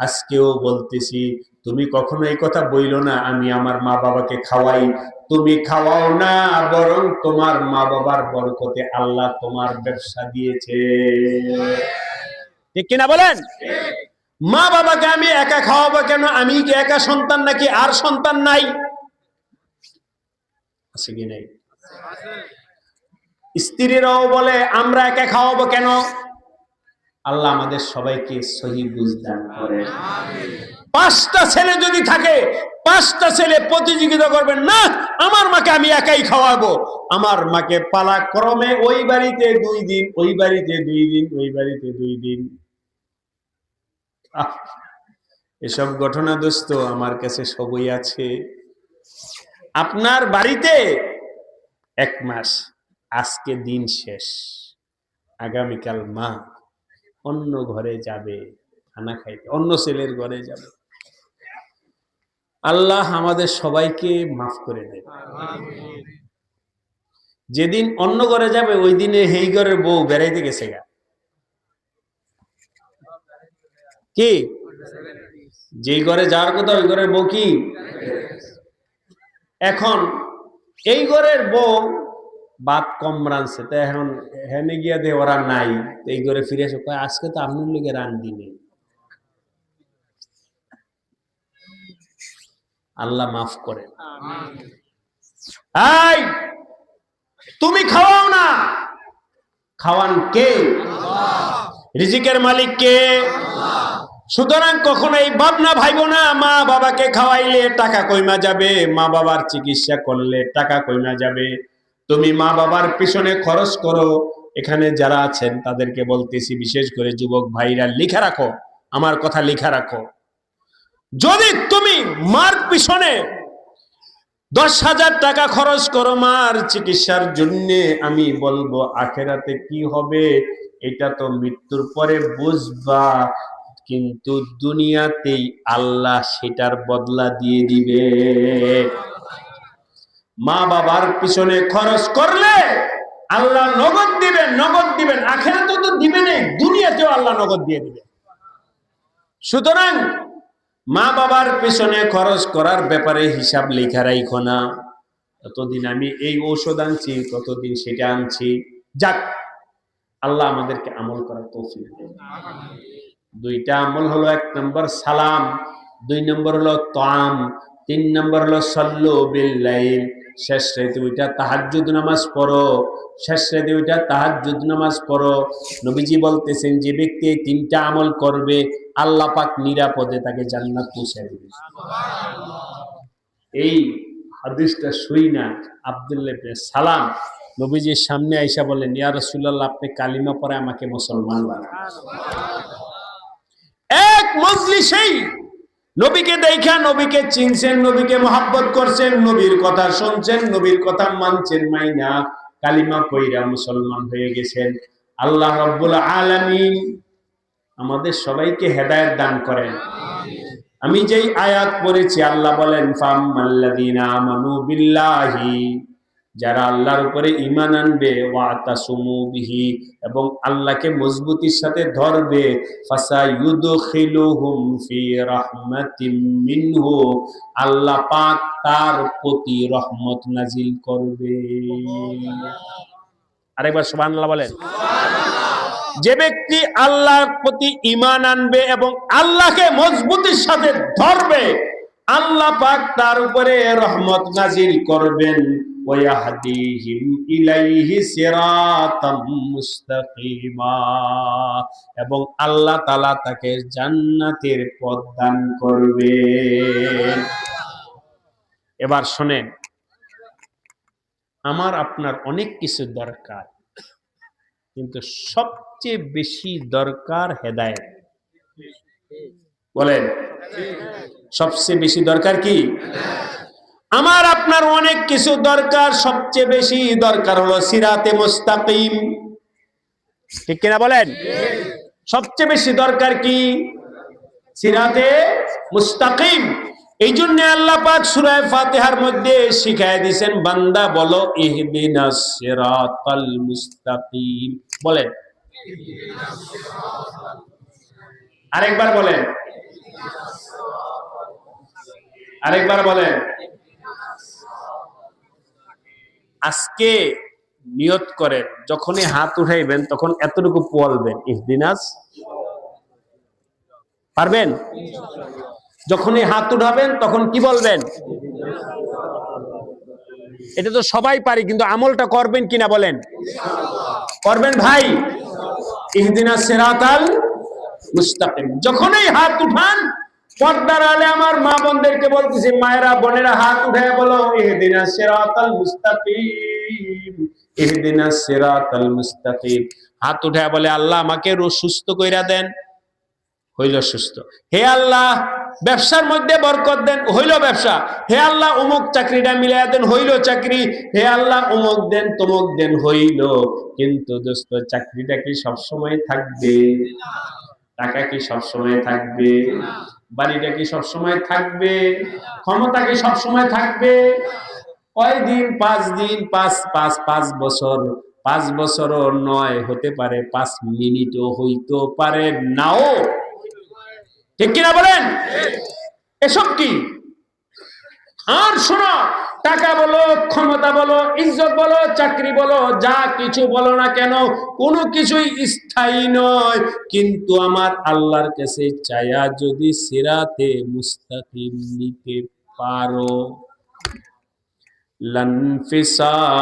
আজকেও বলতেছি, তুমি কখনো এই কথা বইলো না আমি আমার মা বাবাকে খাওয়াই। তুমি খাওয়াও না, বরং তোমার মা বাবার বরকতে আল্লাহ তোমার ব্যবসা দিয়েছে। ঠিক কিনা বলেন? মা বাবাকে আমি একা খাওয়াবো কেন? আমি কি একা সন্তান নাকি আর সন্তান নাই? আছে কি নাই? স্ত্রীরাও বলে আমরা একা খাওয়াবো কেন? আল্লাহ আমাদের সবাইকে সহি বুঝ দান করেন। 5টা ছেলে যদি থাকে, 5টা ছেলে প্রতিযোগিতা করবেন না আমার মাকে আমি একাই খাওয়াবো। আমার মাকে পালাক্রমে ওই বাড়িতে 2 দিন, ওই বাড়িতে 2 দিন, ওই বাড়িতে 2 দিন। এসব ঘটনা দোস্ত আমার কাছে সবই আছে। আপনার বাড়িতে 1 মাস, আজকে দিন শেষ, আগামীকাল মা অন্য ঘরে যাবে খানা খাইতে, অন্য ছেলের ঘরে যাবে। আল্লাহ আমাদের সবাইকে মাফ করে দেন। যেদিন অন্য ঘরে যাবে ওই দিনে এই ঘরের বউ বেড়াইতে গেছে গা, কি যেই ঘরে যাওয়ার কথা ওই ঘরের বউ কি। এখন এই ঘরের বউ ভাত কম রাঁধছে, তো এখন হেনে গিয়া দে ওরা নাই, এই ঘরে ফিরে এসে কয় আজকে তো আপনার লোকে রান্ধি নেই। আল্লাহ মাফ করে। এই তুমি খাওয়াও না, খাওয়ান কে? রিজিকের মালিক কে? সুতরাং কখনো এই ভাবনা ভাইবো না মা বাবাকে খাওয়াইলে টাকা কইমা যাবে, মা বাবার চিকিৎসা করলে টাকা কইমা যাবে। তুমি মা বাবার পিছনে খরচ করো। এখানে যারা আছেন তাদেরকে বলতেছি, বিশেষ করে যুবক ভাইরা, লিখে রাখো, আমার কথা লিখে রাখো। যদি তুমি মার পিছনে 10,000 টাকা খরচ করো মার চিকিৎসার জন্য, আমি বলবো আখেরাতে কি হবে এটা তো মৃত্যুর পরে বুঝবা, কিন্তু দুনিয়াতেই আল্লাহ সেটার বদলা দিয়ে দিবে। মা বাবার পিছনে খরচ করলে আল্লাহ নগদ দিবেন, নগদ দিবেন। আখেরাতে তো দিবেন, দুনিয়াতেও আল্লাহ নগদ দিয়ে দিবেন। সুতরাং মা বাবার পিছনে খরচ করার ব্যাপারে হিসাব লেখা রাখো না, ততদিন আমি এই ঔষধ আনছি, ততদিন সেটা আনছি। যাক, আল্লাহ আমাদেরকে আমল করার তৌফিক দেন। 2টা আমল হলো, 1 নম্বর সালাম, 2 নম্বর হলো তাম, 3 নম্বর হলো সাল্লু বিল লাইল। শেষ রাতে ওইটা তাহাজ্জুদ নামাজ পড়ো, শেষ রাতে ওইটা তাহাজ্জুদ নামাজ পড়ো। নবীজি বলতেছেন যে ব্যক্তি এই 3টা আমল করবে আল্লাহ পাক নিরাপদে তাকে জান্নাত পৌঁছে দিবে। এই হাদিসটা শুই না আব্দুল্লাহ ইবনে সালাম নবীজির সামনে আইসা বলেন, ইয়া রাসূলুল্লাহ আপনি কালিমা পড়ে আমাকে মুসলমান বানান। এক মজলিসেই নবীকে দেখা নবীকে চিনছেন, নবীকে মহব্বত করছেন, নবীর কথা শুনছেন, নবীর কথা মানছেন, মাইনা কালিমা পয়রা মুসলমান হয়ে গেছেন। আল্লাহ রাব্বুল আলামিন আমাদের সবাইকে হেদায়েত দান করেন। আমি যেই আয়াত পড়েছি আল্লাহ বলেন ফাম্মাল্লাযীনা আমানু বিল্লাহি, যারা আল্লাহর উপরে ঈমান আনবে, ওয়াতাসমু বিহি, এবং আল্লাহকে মজবুতির সাথে ধরবে, ফাসায়ুদখিলুহুম ফি রাহমাতিম মিনহু, আল্লাহ পাক তার প্রতি রহমত নাজিল করবে। আরেকবার সুবহানাল্লাহ বলেন। যে ব্যক্তি আল্লাহর প্রতি ঈমান আনবে এবং আল্লাহকে মজবুতির সাথে ধরবে, আল্লাহ পাক তার উপরে রহমত নাজিল করবেন। ওয়াহদিহিম ইলাইহি সিরাতাম মুস্তাকিমা, এবং আল্লাহ তাআলা তাকে জান্নাতের পথ দান করবে। এবার শুনেন, আমার আপনার অনেক কিছু দরকার, কিন্তু সবচেয়ে বেশি দরকার হেদায়েত। বলেন, সবচেয়ে বেশি দরকার কি? আমার আপনার অনেক কিছু দরকার, সবচেয়ে বেশি দরকার হলো সিরাতে মুস্তাকিম। ঠিক কিনা বলেন? সবচেয়ে বেশি দরকার কি? সিরাতে মুস্তাকিম। এই জন্য আল্লাহ পাক সূরা ফাতিহার মধ্যে শিখায় দিয়েছেন, বান্দা বলো ইহদিনাস সিরাতাল মুস্তাকিম। বলেন, আরেকবার বলেন, আরেকবার বলেন। আজকে নিয়ত করেন, যখনই হাত উঠাইবেন তখন এতটুকু বলবেন ইহদিনাস, পারবেন? যখনই হাত উঠাবেন তখন কি বলবেন? এটা তো সবাই পারি, কিন্তু আমলটা করবেন কিনা বলেন? করবেন ভাই। ইহদিনাস সিরাতাল মুস্তাকিম, যখনই হাত উঠান, পর্দার আলে আমার মা বোনদেরকে বলতেছি, মায়েরা বোনেরা হাত উঠায় বলো ইহদিনাস সিরাতাল মুস্তাকিম, ইহদিনাস সিরাতাল মুস্তাকিম। হাত উঠায় বলে, আল্লাহ আমাকে রোজ সুস্থ কইরা দেন, হইল সুস্থ। হে আল্লাহ ব্যবসার মধ্যে বরকত দেন, হইল ব্যবসা। হে আল্লাহ অমুক চাকরিটা মিলাইয়া দেন, হইল চাকরি। হে আল্লাহ অমুক দেন তমুক দেন, হইল। কিন্তু দোস্ত, চাকরিটা কি সবসময় থাকবে? টাকা কি সবসময় থাকবে? বাড়িটা কি সবসময় থাকবে? ক্ষমতা কি সবসময় থাকবে? কয়দিন? 5 দিন, 5 বছর। 5 বছরও নয়, হতে পারে 5 মিনিটও হইতে পারে নাও। ঠিক কিনা বলেন? এসব কি? আর শোনো, টাকা বলো, ক্ষমতা বলো, ইজ্জত বলো, চাকরি বলো, যা কিছু বলো না কেন, কোনো কিছুই স্থায়ী নয়। কিন্তু আমার আল্লাহর কাছে চায়া যদি সিরাতে মুস্তাকিম নিতে পারো, লানফিসামালাহা,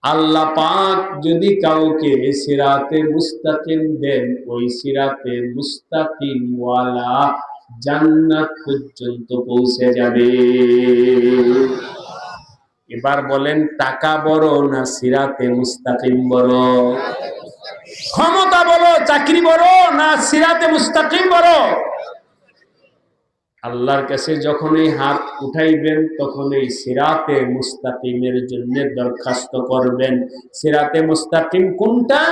আল্লাহ পাক যদি কাউকে সিরাতে মুস্তাকিম দেন, ওই সিরাতে মুস্তাকিম ওয়ালা জান্নাত পর্যন্ত পৌঁছে যাবে। এবার বলেন, টাকা বড় না সিরাতে মুস্তাকিম বড়? ক্ষমতা বড়, চাকরি বড় না সিরাতে মুস্তাকিম বড়? আল্লাহর কাছে যখনই হাত উঠাইবেন তখনই সিরাতে মুস্তাকিমের জন্য দরখাস্ত করবেন। সিরাতে মুস্তাকিম কোনটা,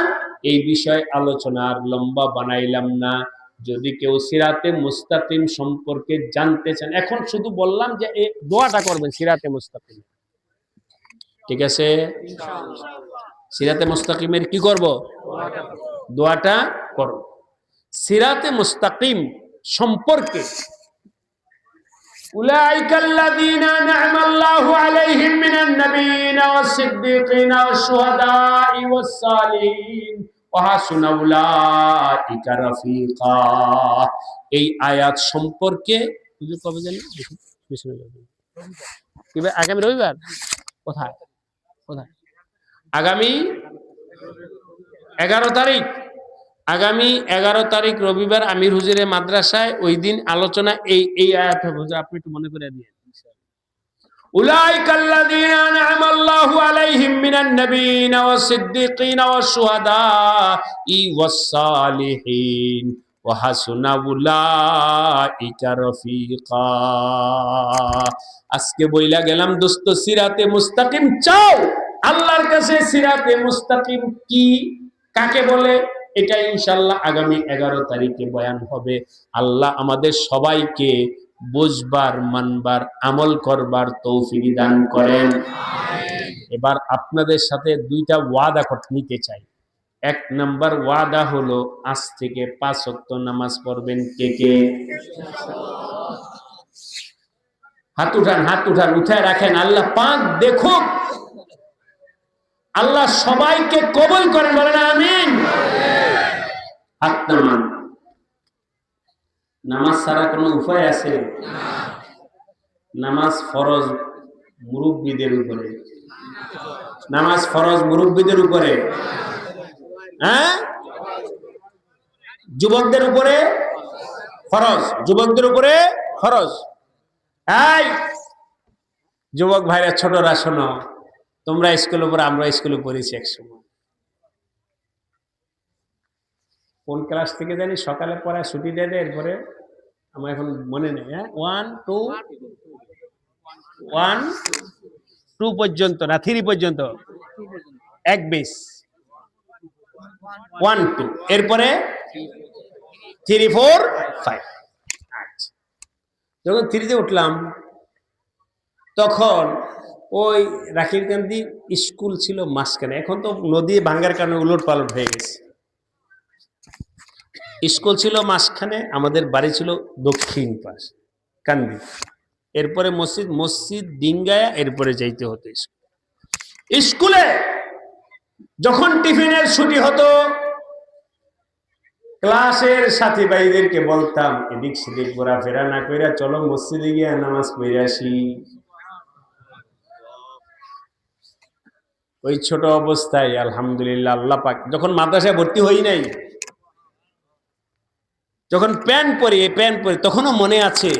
এই বিষয়ে আলোচনা আর লম্বা বানাইলাম না। যদি কেউ সিরাতে মুস্তাকিম সম্পর্কে জানতে চান, এখন শুধু বললাম যে এই দোয়াটা করবেন সিরাতে মুস্তাকিম। ঠিক আছে? সিরাতে মুস্তাকিমের কি করব? দোয়াটা করব। সিরাতে মুস্তাকিম সম্পর্কে أولئك الذين أنعم الله عليهم من النبيين والصديقين والشهداء والصالحين وحسن أولئك رفيقا। এই আয়াত সম্পর্কে কবে জানি? আগামী রবিবার। কোথায়? কোথায়? আগামী 11 তারিখ। আগামী 11 তারিখ রবিবার আমির হুজুরের মাদ্রাসায় ওই দিন আলোচনা এই আয়াত হবে। আপনি একটু মনে করে দিন। উলাইকাল্লাযীনা আন'আমাল্লাহু আলাইহিম মিনান নাবিয়্যিনা ওয়াস সিদ্দীকিনা ওয়াশ শুহাদা'i ওয়াস সালিহিন ওয়া হাসুনা উলাইকা রফিকা। আজকে বইলা গেলাম দোস্ত, সিরাতে মুস্তাকিম চাও আল্লাহর কাছে। সিরাতে মুস্তাকিম কি, কাকে বলে, এটা ইনশাআল্লাহ আগামী 11 তারিখে বয়ান হবে। আল্লাহ আমাদের সবাইকে বুঝবার, মানবার, আমল করবার তৌফিক দান করেন। এবার আপনাদের সাথে দুইটা ওয়াদা নিতে চাই। এক নাম্বার ওয়াদা হলো, আজ থেকে 5 ওয়াক্ত নামাজ পড়বেন। কে কে? হাত উঠান, হাত উঠান, উঠায় রাখেন। আল্লাহ পাক দেখুক, আল্লাহ সবাইকে কবুল করেন, বলেন আমিন। হাত নামান। নামাজ ছাড়া কোনো উপায় আছে? নামাজ ফরজ মুরব্বীদের উপরে। নামাজ ফরজ মুরব্বীদের উপরে, হ্যাঁ? যুবকদের উপরে ফরজ, যুবকদের উপরে ফরজ। এই যুবক ভাইরা, ছোটরা শোনো, তোমরা স্কুলে পড়ে, আমরা স্কুলে পড়েছি একসময়। কোন ক্লাস থেকে জানি সকালে পড়ায় ছুটি দিয়ে দেয়, এরপরে আমার এখন মনে নেই। হ্যাঁ, 1 2 পর্যন্ত না 3 পর্যন্ত, এক বেস 1 2, এরপরে 3 4 5। আচ্ছা, যখন 3-তে উঠলাম তখন ওই রাখিরকান্দি স্কুল ছিল মাঝখানে। এখন তো নদী ভাঙ্গার কারণে উলট পালট হয়ে গেছে। স্কুল ছিল মাঝখানে, আমাদের বাড়ি ছিল দক্ষিণ পাশ কান্দি। এরপরে মসজিদ ডিঙ্গায়া, এরপরে যাইতে হতো স্কুলে। যখন টিফিনের ছুটি হতো, ক্লাসের সাথী ভাইদেরকে বলতাম, এদিক সেদিক ঘোরাফেরা না কইরা চলো মসজিদে গিয়ে নামাজ পড়ে আসি। ওই ছোট অবস্থায় আলহামদুলিল্লাহ আল্লাহ পাক, যখন মাদ্রাসায় ভর্তি হই নাই, যখন প্যান্ট পরি, তখনও মনে আছে,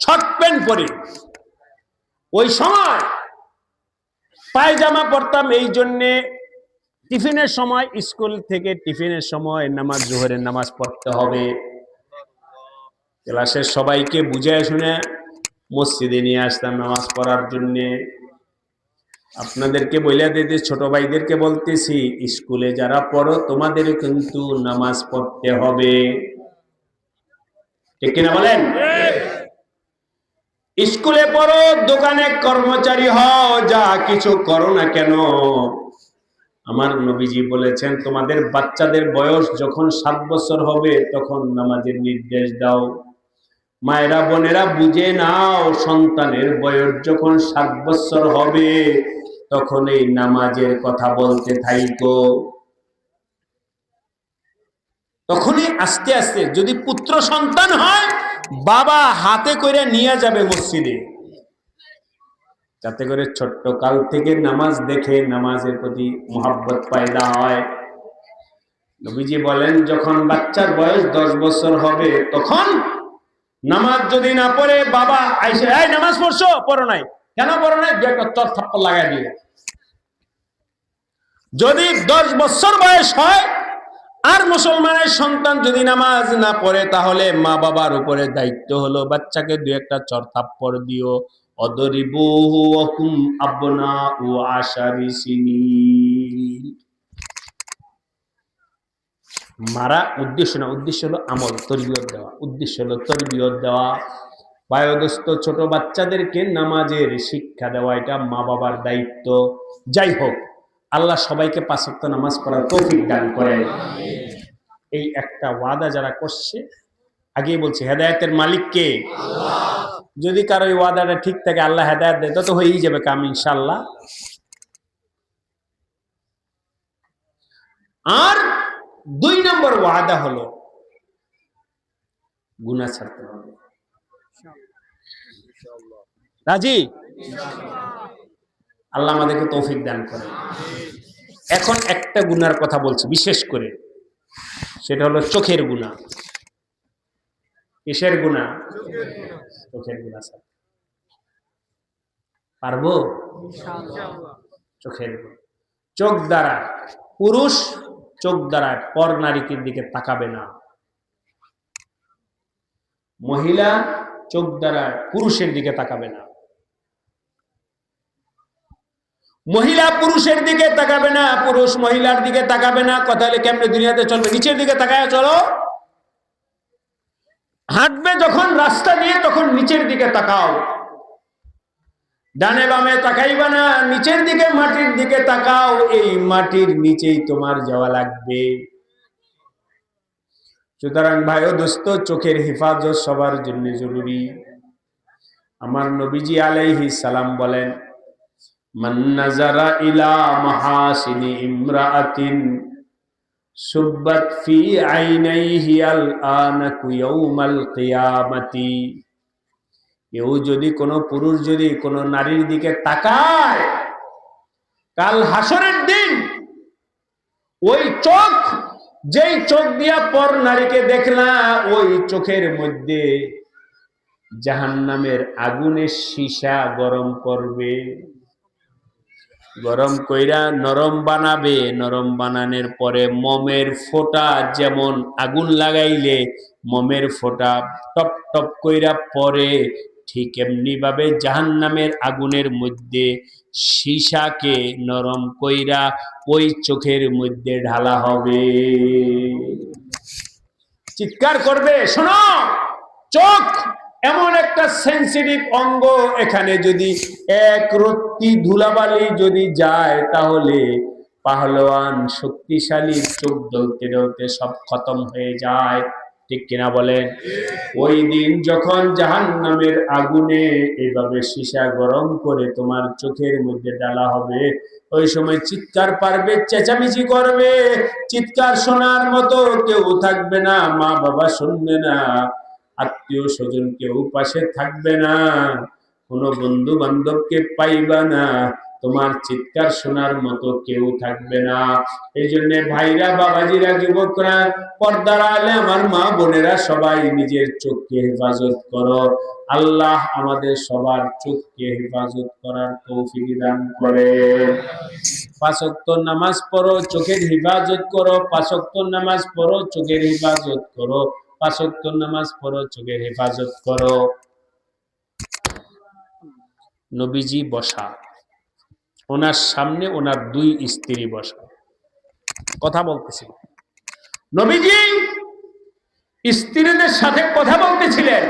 শর্ট প্যান্ট পরি। ওই সময় পায়জামা পরতাম, এই জন্যে টিফিনের সময়, স্কুল থেকে টিফিনের সময় নামাজ, জোহরের নামাজ পড়তে হবে। ক্লাসের সবাইকে বুঝায় শুনে মসজিদে নিয়ে আসতাম নামাজ পড়ার জন্যে। আপনাদেরকে বলে দিতে, ছোট ভাইদেরকে বলতেছি, স্কুলে যারা পড়ো তোমাদের কিন্তু নামাজ পড়তে হবে, ঠিক কিনা বলেন? স্কুলে পড়ো, দোকানে কর্মচারী হও, যা কিছু করো না কেন, আমার নবীজি বলেছেন তোমাদের বাচ্চাদের বয়স যখন 7 বছর হবে তখন নামাজের নির্দেশ দাও। মায়েরা বোনেরা বুঝে নাও, সন্তানের বয়স যখন 7 বছর হবে তখন এই নামাজের কথা বলতে থাইকো। তখনই আস্তে আস্তে, যদি পুত্র সন্তান হয়, বাবা হাতে করে নিয়ে যাবে মসজিদে, যাতে করে ছোট্ট কাল থেকে নামাজ দেখে নামাজের প্রতি মোহাব্বত পয়দা হয়। নবীজি বলেন, যখন বাচ্চার বয়স 10 বছর হবে তখন নামাজ যদি না পড়ে, বাবা আইসে, এই নামাজ পড়ছো? পড়ো নাই। কেন পড়ো নাই? যে একটা চর থাপ্পড় লাগাই দিবে। যদি 10 বছর বয়স হয় আর মুসলমানের সন্তান যদি নামাজ না পড়ে, তাহলে মা বাবার উপরে দায়িত্ব হলো বাচ্চাকে 2-1 চর থাপ্পড় দিও। অদরিবুহু ওয়াকুম আবনাউ আশারি সিনিন। মারা উদ্দেশ্য না, উদ্দেশ্য হলো আমল, তরবিয়ত দেওয়া। উদ্দেশ্য হলো তরবিয়ত দেওয়া। বয়োদস্ত ছোট বাচ্চাদেরকে নামাজের শিক্ষা দেওয়া, এটা মা বাবার দায়িত্ব। যাই হোক, আল্লাহ সবাইকে 5 ওয়াক্ত নামাজ পড়ার তৌফিক দান করেন। এই একটা ওয়াদা যারা করছে, আগেই বলছি, হেদায়েতের মালিক কে? আল্লাহ। যদি কারো এই ওয়াদাটা ঠিক থাকে, আল্লাহ হেদায়েত দেয়, তত হয়েই যাবে কাম ইনশাআল্লাহ। আর 2 নম্বর ওয়াদা হলো গুনাহ ছাড়তে হবে। রাজি? আল্লাহ আমাদেরকে তৌফিক দান করেন। এখন একটা গুনার কথা বলছি বিশেষ করে, সেটা হলো চোখের গুনাহ। কিসের গুনাহ? চোখের গুনাহ ছাড়তে পারবো ইনশাআল্লাহ। চোখের গুনাহ, চোখ দ্বারা, পুরুষ চোখ দ্বারা পর নারীর দিকে তাকাবে না। মহিলা চোখ দ্বারা পুরুষের দিকে তাকাবে না, মহিলা পুরুষের দিকে তাকাবে না, পুরুষ মহিলার দিকে তাকাবে না। কথা হলে কেমনে দুনিয়াতে চলবে? নিচের দিকে তাকায় চলো। হাঁটবে যখন রাস্তা দিয়ে তখন নিচের দিকে তাকাও, ডানে বামে তাকাইবা না, নিচের দিকে মাটির দিকে তাকাও। এই মাটির নিচেই তোমার যাওয়া লাগবে। সুতরাং ভাই ও দোস্ত, চোখের হেফাজত সবার জন্য জরুরি। আমার নবীজি আলাইহিস সালাম বলেন, মান নাজারা ইলা মাহাসিনি ইমরাআতিন সুব্বাত ফি আইনাইহি আল আনাকু ইয়াউমাল কিয়ামাতি। কেউ যদি কোনো পুরুষ যদি কোনো নারীর দিকে তাকায়, কাল হাসরের দিন ওই চোখ, যেই চোখ দিয়া পর নারীকে দেখলা, ওই চোখের মধ্যে জাহান্নামের আগুনের সীসা গরম করবে, গরম কইরা নরম বানাবে। নরম বানানোর পরে মোমের ফোঁটা যেমন আগুন লাগাইলে মোমের ফোঁটা টপ টপ কইরা পরে, ঠিক এমনি ভাবে জাহান্নামের আগুনের মধ্যে সীসাকে নরম কইরা ওই চোখের মধ্যে ঢালা হবে। চিৎকার করবে। শোনো, চোখ এমন একটা সেন্সিটিভ অঙ্গ, এখানে যদি এক রত্তি ধুলাবালি যদি যায় তাহলে পাহলোয়ান শক্তিশালী চোখ জ্বলতে জ্বলতে সব খতম হয়ে যায়। ঠিক কিনা বলেন? ওই দিন যখন জাহান্নামের আগুনে এভাবে সীসা গরম করে তোমার চোখের মধ্যে ডালা হবে, ওই সময় চিৎকার পারবে, চেঁচামেচি করবে, চিৎকার শোনার মতো কেউ থাকবে না, মা বাবা শুনবে না, আত্মীয় স্বজন কেউ পাশে থাকবে না, কোনো বন্ধু বান্ধবকে পাইবা না, তোমার চিৎকার শোনার মতো কেউ থাকবে না। এই জন্য ভাইরা, বাবাজিরা, যুবকরা, পর্দার আলে আমার মা বোনেরা, সবাই নিজের চোখকে হেফাজত করো। আল্লাহ আমাদের সবার চোখকে হেফাজত করার তৌফিক দান করে। 5 ওয়াক্ত নামাজ পড়ো, চোখের হেফাজত করো। 5 ওয়াক্ত নামাজ পড়ো, চোখের হেফাজত করো। 5 ওয়াক্ত নামাজ পড়ো, চোখের হেফাজত করো। নবীজি বসা, ওনার সামনে ওনার 2 স্ত্রী বসা, কথা বলতেছিল। নবীজি স্ত্রীদের সাথে কথা বলতেছিলেন।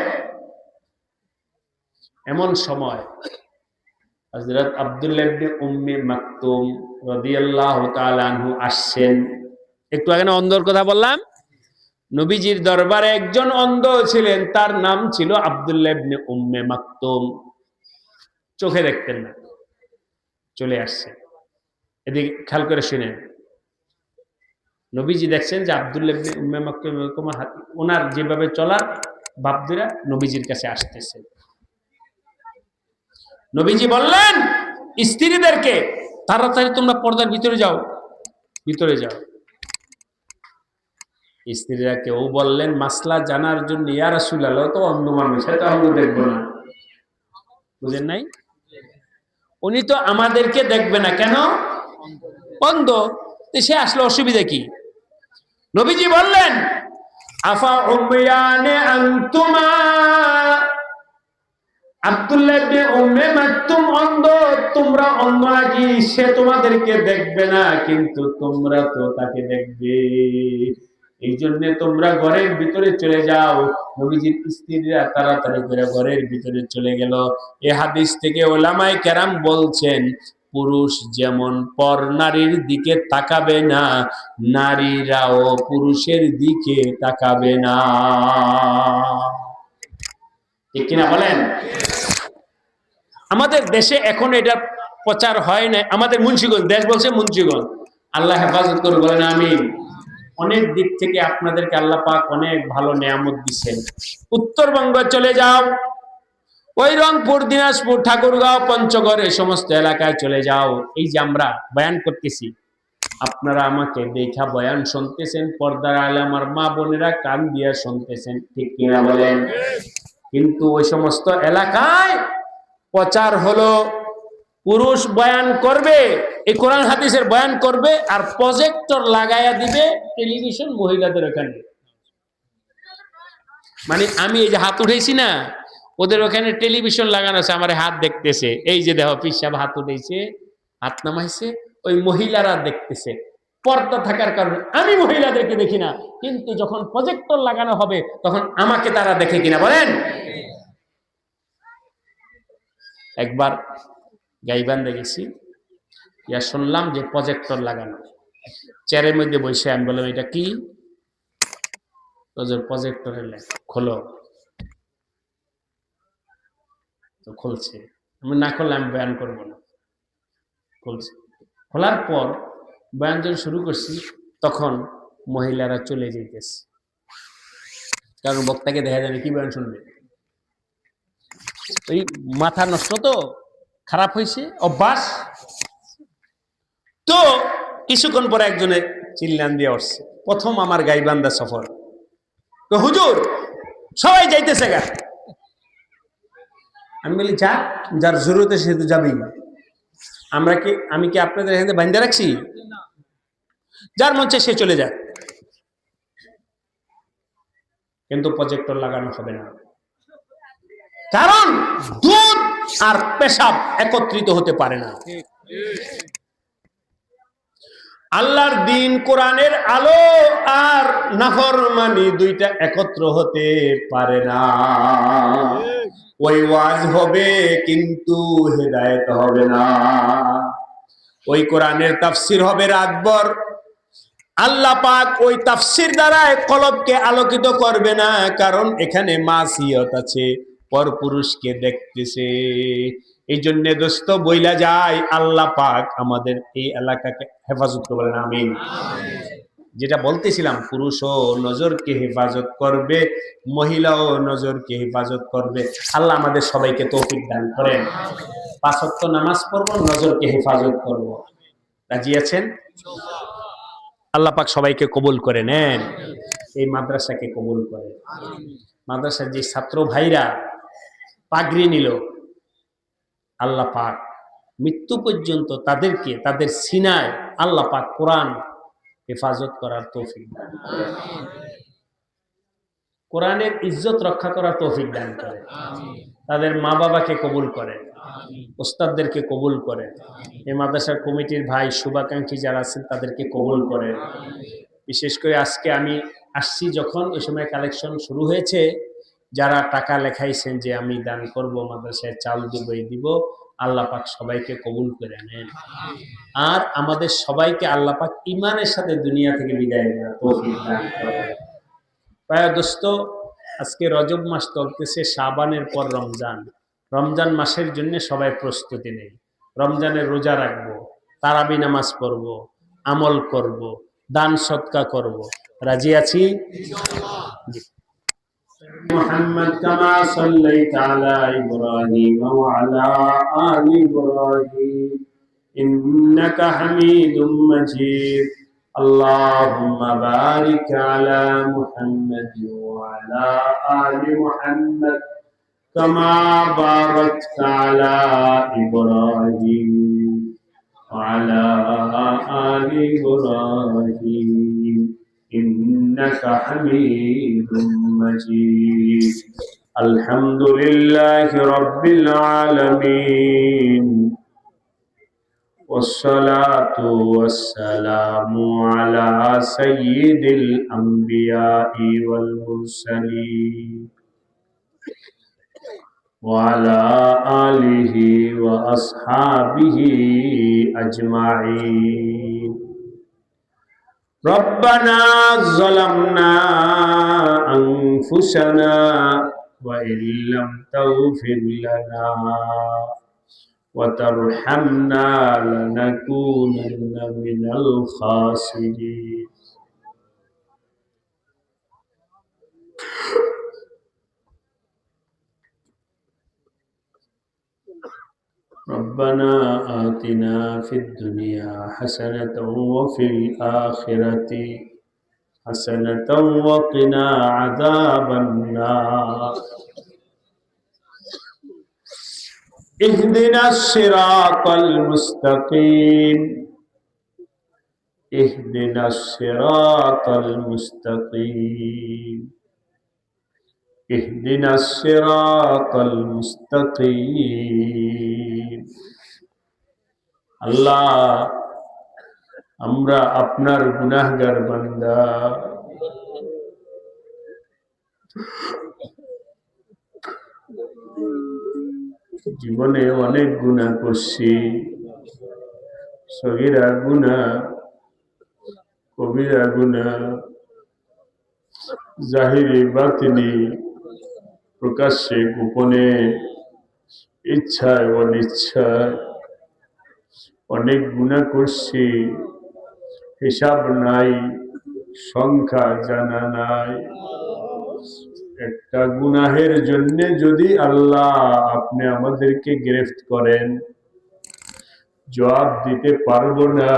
এমন সময় হযরত আব্দুল্লাহ ইবনে উম্মে মাকতুম রাদিয়াল্লাহু তাআলা আনহু আসছেন। একটু আগে না অন্ধর কথা বললাম, নবীজির দরবারে একজন অন্ধ ছিলেন, তার নাম ছিল আব্দুল্লাহ ইবনে উম্মে মাকতুম। চোখে দেখতেন না, চলে আসছে। এদিকে খেয়াল করে শুনেন। নবীজি দেখছেন যে আব্দুল্লাহ ইবনে উম্মে মাকতুম ওনার যেভাবে চলার ভাবদুরা নবীজির কাছে আসতেছে। নবীজি বললেন স্ত্রীদেরকে, তাড়াতাড়ি তোমরা পর্দার ভিতরে যাও, ভিতরে যাও। স্ত্রীরা কেউ বললেন মাসলা জানার জন্য, ইয়া রাসূলুল্লাহ, তো অন্ধ মানুষ, এটা অন্ধ দেখবো না। বুঝেন নাই? উনি তো আমাদেরকে দেখবে না, কেন? অন্ধ। সে আসলে অসুবিধা কি? নবীজি বললেন আফা উমিয়ানে আনতুমা, আব্দুল্লাহ ইবনে উম্মে মাকতুম অন্ধ, তোমরা অন্ধ নাকি? সে তোমাদেরকে দেখবে না, কিন্তু তোমরা তো তাকে দেখবে। এই জন্য তোমরা ঘরের ভিতরে চলে যাও। নবীজির স্ত্রীরা তাড়াতাড়ি করে ঘরের ভিতরে চলে গেল। এই হাদিস থেকে উলামায়ে কেরাম বলছেন, পুরুষ যেমন পর নারীর দিকে তাকাবে না, নারীরাও পুরুষের দিকে তাকাবে না। ঠিক কিনা বলেন? আমাদের দেশে এখন এটা প্রচার হয় না। আমাদের মুন্সিগঞ্জ, দেশ বলছে মুন্সিগঞ্জ, আল্লাহ হেফাজত করে, বলেন আমিন। অনেক দিক থেকে আপনাদেরকে আল্লাহ পাক অনেক ভালো নেয়ামত দিচ্ছেন। উত্তরবঙ্গ চলে যাও, ওই রংপুর, দিনাজপুর, ঠাকুরগাঁও, পঞ্চগড়, এই সমস্ত এলাকায় চলে যাও। এই যে আমরা বয়ান করতেছি, আপনারা আমাকে দেখা বয়ান শুনতেছেন, পর্দার আলে আমার মা বোনেরা কান দিয়া শুনতেছেন। ঠিক কিনা বলেন? কিন্তু ওই সমস্ত এলাকায় প্রচার হলো পুরুষ বয়ান করবে, এই কোরআন হাদিসের বয়ান করবে, আর প্রজেক্টর লাগাইয়া দিবে টেলিভিশন মহিলাদের ওখানে। মানে আমি এই যে হাত উঠেছি না, ওদের ওখানে টেলিভিশন লাগানো আছে, আমার হাত দেখতেছে, এই যে দেখো পীর সাহেব হাত উঠেছে, হাত নামাইছে, ওই মহিলারা দেখতেছে। পর্দা থাকার কারণে আমি মহিলাদেরকে দেখি না, কিন্তু যখন প্রজেক্টর লাগানো হবে তখন আমাকে তারা দেখে কিনা বলেন। একবার গাইবান্ধা গেছি, ইয়া শুনলাম যে প্রজেক্টর লাগানো, চেয়ারের মধ্যে বসে আমি বললাম এটা কি? প্রজেক্টরের লেখা, খোলো। তো খুলছে, আমি না করলে আমি বয়ান করবো না। খুলছে, খোলার পর বয়ান যখন শুরু করছি তখন মহিলারা চলে যেতেছে, কারণ বক্তাকে দেখা যাবে কি বয়ান শুনবে। ওই মাথা নষ্ট, তো খারাপ হয়েছে অভ্যাস। তো কিছুক্ষণ পরে একজনে চিল্লান দিয়ে উঠছে, প্রথম আমার গাইবান্ধা সফর, তো হুজুর সবাই যাইতেছে গা। আমি বলি যা, যার জরুরত সে তো যাবেই। আমি কি আপনাদের এখানে বান্ধা রাখছি? যার মন চায় সে চলে যায়, কিন্তু প্রজেক্টর লাগানো হবে না, কারণ দুধ আর পেশাব একত্রিত হতে পারে না। আল্লাহর দিন, কোরআনের আলো আর নাফরমানি দুইটা একত্র হতে পারে না। ওই ওয়াজ হবে কিন্তু হেদায়েত হবে না, ওই কোরআনের তাফসীর হবে রাতভর, আল্লাহ পাক ওই তাফসীর দ্বারা কলবকে আলোকিত করবে না, কারণ এখানে মাসিয়ত আছে, পরপুরুষকে দেখতেছে। এই জন্য দোস্ত বইলা যায়, আল্লাহ পাক আমাদের এই এলাকাকে হেফাজত করবেন, আমিন। যেটা বলতেছিলাম, পুরুষও নজরকে হেফাজত করবে, মহিলাও নজরকে হেফাজত করবে। আল্লাহ আমাদের সবাইকে তৌফিক দান করেন। 5 ওয়াক্ত নামাজ পড়বো, নজরকে হেফাজত করব। রাজি আছেন? আল্লাহ পাক সবাইকে কবুল করে নেন, এই মাদ্রাসাকে কবুল করে। মাদ্রাসার যে ছাত্র ভাইরা পাগড়ি নিল, আল্লাহ পাক মৃত্যু পর্যন্ত তাদেরকে, তাদের সিনায় আল্লাহ পাক কোরআন হেফাজত করার তৌফিক দান করেন, কোরআনের ইজ্জত রক্ষা করার তৌফিক দান করেন, তাদের মা বাবাকে কবুল করেন, ওস্তাদদেরকে কবুল করেন, এই মাদ্রাসার কমিটির ভাই শুভাকাঙ্ক্ষী যারা আছেন তাদেরকে কবুল করেন। বিশেষ করে আজকে আমি আসছি যখন, ওই সময় কালেকশন শুরু হয়েছে, যারা টাকা লেখাইছেন যে আমি দান করব, মাদ্রাসায় চাল দিব, এই দিব, আল্লাহ পাক সবাইকে কবুল করে নেন। আর আমাদের সবাইকে আল্লাহ পাক ঈমানের সাথে দুনিয়া থেকে বিদায় নেওয়ার তৌফিক দান করেন। প্রায় দোস্ত, আজকে রজব মাস চলতেছে, শাবানের পর রমজান। রমজান মাসের জন্য সবাই প্রস্তুতি নেই, রমজানের রোজা রাখবো, তারাবি নামাজ পড়বো, আমল করব, দান সদকা করব। রাজি আছি? মুহাম্মদ কামা সাল্লাইতা আলা ইব্রাহিম ওয়া আলা আলি ইব্রাহিম ইন্নাকা হামিদুম মাজিদ। আল্লাহুম্মা বারিক আলা মুহাম্মদ ওয়া আলা আলি মুহাম্মদ কামা বারাকতা আলা ইব্রাহিম ওয়া আলা আলি ইব্রাহিম ইন্নাকা হামিদুম মাজিদ। আলহামদুলিল্লাহি রাব্বিল আলামিন والصلاة والسلام على سيد الأنبياء والمرسلين وعلى آله وأصحابه أجمعين. ربنا ظلمنا أنفسنا وإن لم تغفر لنا وترحمنا لنكونن من الخاسرين. ربنا آتنا في الدنيا حسنة وفي الآخرة حسنة وقنا عذاب النار. اهدنا الصراط المستقيم اهدنا الصراط المستقيم ইহদিনাস সিরাতাল মুস্তাকিম। আল্লাহ, আমরা আপনার গুনাহগার বান্দা, জীবনে অনেক গুনাহ করছি, সগীরা গুনাহ, কবিরা গুনাহ, জাহিরি বাতিনি, প্রকাশ্যে গোপনে, ইচ্ছায় অনিচ্ছায় অনেক গুনাহ করছি, হিসাব নাই, সংখ্যা জানা নাই। একটা গুনাহের জন্য যদি আল্লাহ আপনি আমাদেরকে গ্রেফত করেন, জবাব দিতে পারবো না।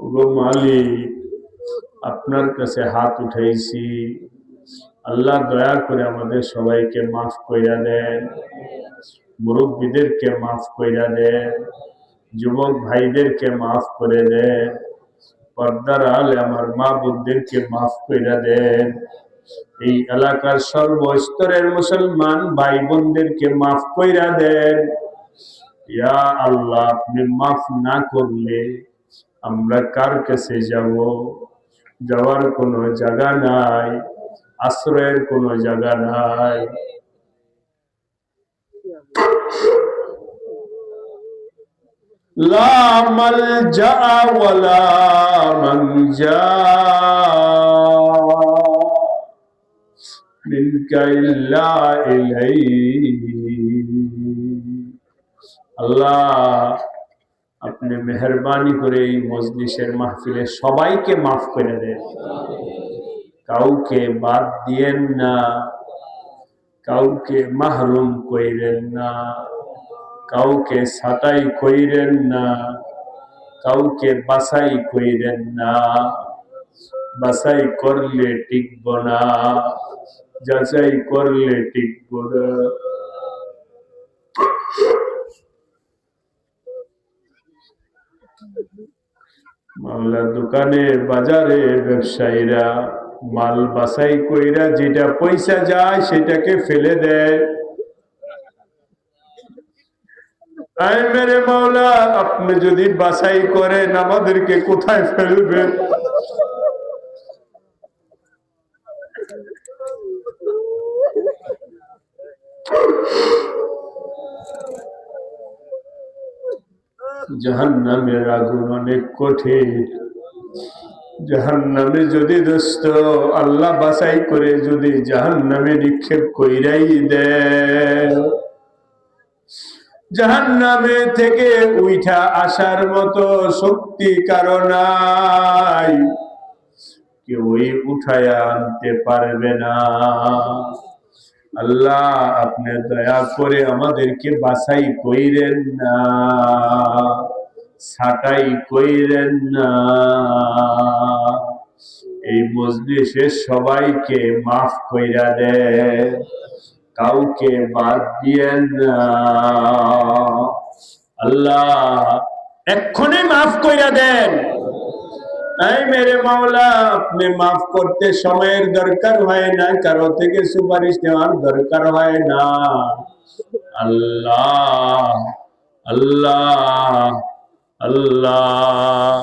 ওগো মালিক, আপনার কাছে হাত উঠাইছি, আল্লাহ দয়া করে আমাদের সবাইকে মাফ কইরা দেন, মুরব্বীদেরকে মাফ কইরা দেন, যুবক ভাইদেরকে মাফ করে দেন, পর্দার আলে আমার মা বোনদেরকে মাফ কইরা দেন, এই এলাকার সর্বস্তরের মুসলমান ভাই বোনদেরকে মাফ কইরা দেন। ইয়া আল্লাহ, আপনি মাফ না করলে আমরা কার কাছে যাব? যাওয়ার কোনো জায়গা নাই, আশ্রয়ের কোনো জায়গা নাই। লা মালজা ওয়ালা মানজা মিনকা ইল্লা ইলাইহি। আল্লাহ, আপনি মেহেরবানি করে এই মজলিসের মাহফিলে সবাইকে মাফ করে দেন, কাউকে বাদ দিয়েন না, কাউকে মাহরুম কইরেন না, কাউকে ছাঁটাই কইরেন না, কাউকে বাছাই কইরেন না। বাছাই করলে টিকব না, যাচাই করলে টিকব না। মাওলা, দোকানে বাজারে ব্যবসায়ীরা মাল বাছাই কইরা যেটা পয়সা যায় সেটাকে ফেলে দেয়। আয় মেরে মাওলা, আপনি যদি বাছাই করেন আমাদেরকে কোথায় ফেলবেন? জাহান্নামের আগুন অনেক কঠিন। জাহান্নামে যদি দোস্ত আল্লাহ বাছাই করে যদি জাহান্নামে নিক্ষেপ কইরাই দেয়, জাহান্নামে থেকে উঠা আসার মতো শক্তি কারো নাই, কেউই উঠায়া আনতে পারবে না। আল্লাহ, আপনি দয়া করে আমাদেরকে বাছাই কইরেন না, ছাঁটাই কইরেন না। এই মজলিসে সবাইকে মাফ কইরা দেন, কাউকে বাদ দিয়েন না। আল্লাহ, এক্ষুনি মাফ কইরা দেন। এই মেরে মাওলা, আপনি মাফ করতে সময়ের দরকার হয় না, কারো থেকে সুপারিশ নেওয়ার দরকার হয় না। আল্লাহ আল্লাহ আল্লাহ।